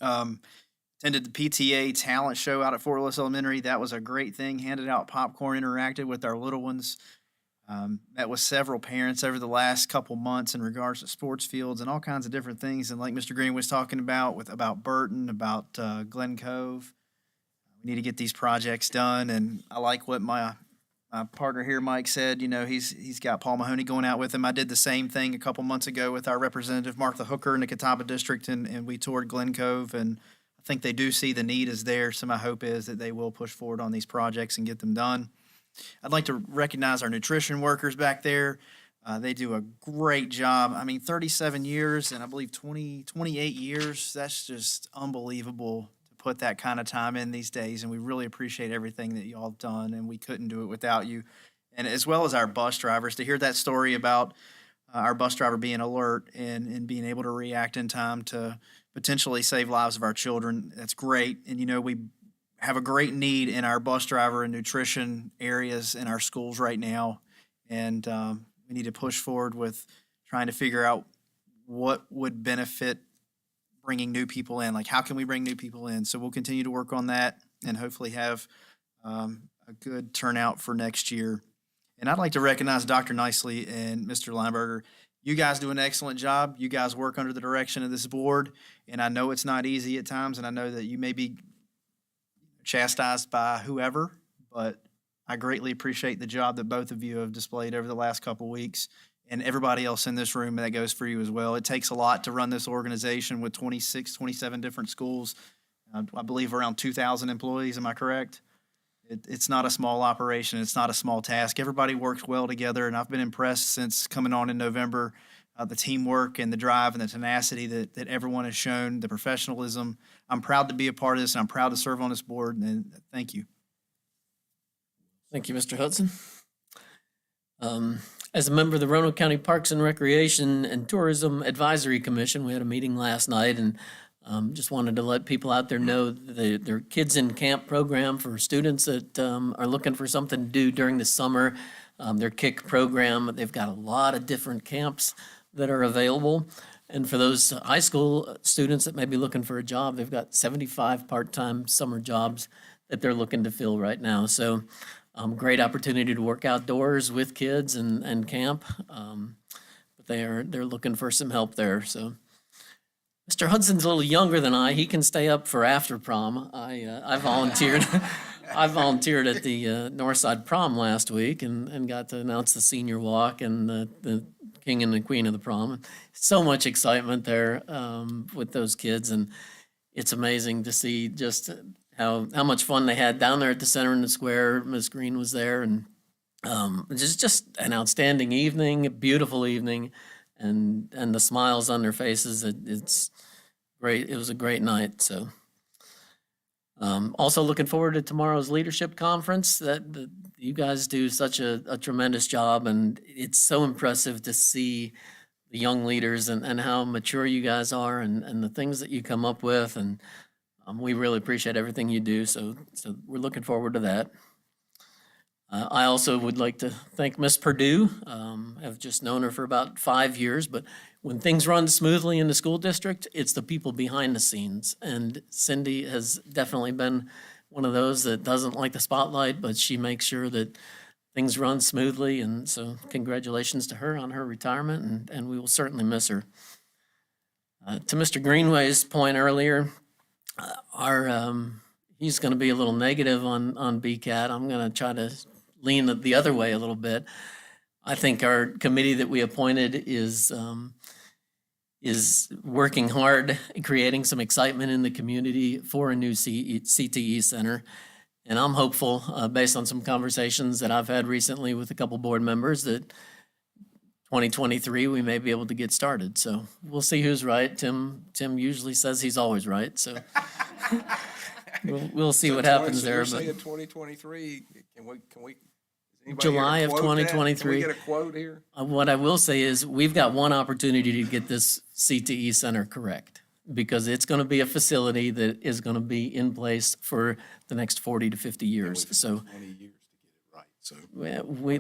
Attended the PTA talent show out at Fort Lewis Elementary. That was a great thing. Handed out popcorn, interacted with our little ones. Met with several parents over the last couple months in regards to sports fields and all kinds of different things. And like Mr. Green was talking about Burton, about Glen Cove, we need to get these projects done. And I like what my partner here, Mike, said. He's got Paul Mahoney going out with him. I did the same thing a couple months ago with our representative Martha Hooker in the Catawba District, and we toured Glen Cove. And I think they do see the need is there. So my hope is that they will push forward on these projects and get them done. I'd like to recognize our nutrition workers back there. They do a great job. 37 years and I believe 28 years. That's just unbelievable to put that kind of time in these days. And we really appreciate everything that y'all have done, and we couldn't do it without you. And as well as our bus drivers, to hear that story about our bus driver being alert and being able to react in time to potentially save lives of our children, that's great. And we have a great need in our bus driver and nutrition areas in our schools right now. And we need to push forward with trying to figure out what would benefit bringing new people in. Like, how can we bring new people in? So we'll continue to work on that and hopefully have a good turnout for next year. And I'd like to recognize Dr. Nicely and Mr. Lineberger. You guys do an excellent job. You guys work under the direction of this board. And I know it's not easy at times, and I know that you may be chastised by whoever, but I greatly appreciate the job that both of you have displayed over the last couple weeks, and everybody else in this room. That goes for you as well. It takes a lot to run this organization with 26, 27 different schools. I believe around 2,000 employees. Am I correct? It's not a small operation. It's not a small task. Everybody works well together, and I've been impressed since coming on in November, the teamwork and the drive and the tenacity that everyone has shown, the professionalism. I'm proud to be a part of this, and I'm proud to serve on this board, and thank you. Thank you, Mr. Hudson. As a member of the Roanoke County Parks and Recreation and Tourism Advisory Commission, we had a meeting last night, and just wanted to let people out there know their Kids in Camp program for students that are looking for something to do during the summer. Their KIC program, they've got a lot of different camps that are available. And for those high school students that may be looking for a job, they've got 75 part-time summer jobs that they're looking to fill right now. So great opportunity to work outdoors with kids and camp. But they're looking for some help there. So Mr. Hudson's a little younger than I. He can stay up for after prom. I volunteered. I volunteered at the Northside Prom last week and got to announce the senior walk and the king and the queen of the prom. So much excitement there with those kids, and it's amazing to see just how much fun they had down there at the center in the square. Miss Green was there, and just an outstanding evening, a beautiful evening, and the smiles on their faces. It's great. It was a great night. So. Also looking forward to tomorrow's leadership conference. That you guys do such a tremendous job, and it's so impressive to see the young leaders and how mature you guys are and the things that you come up with, and we really appreciate everything you do. So we're looking forward to that. I also would like to thank Miss Purdue. I've just known her for about 5 years, but when things run smoothly in the school district, it's the people behind the scenes. And Cindy has definitely been one of those that doesn't like the spotlight, but she makes sure that things run smoothly. And so congratulations to her on her retirement, and we will certainly miss her. To Mr. Greenway's point earlier, he's going to be a little negative on BCAT. I'm going to try to lean the other way a little bit. I think our committee that we appointed is working hard, creating some excitement in the community for a new CTE center. And I'm hopeful, based on some conversations that I've had recently with a couple board members, that 2023 we may be able to get started. So we'll see who's right. Tim usually says he's always right. So we'll see what happens there. You're But saying 2023, can we? July of 2023. Can we get a quote here? What I will say is we've got one opportunity to get this CTE center correct, because it's going to be a facility that is going to be in place for the next 40 to 50 years. So 20 years to get it right. So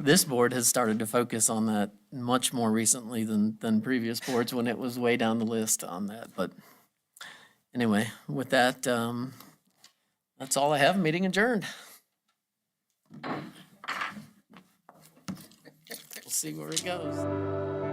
this board has started to focus on that much more recently than previous boards when it was way down the list on that. But anyway, with that, that's all I have. Meeting adjourned. We'll see where it goes.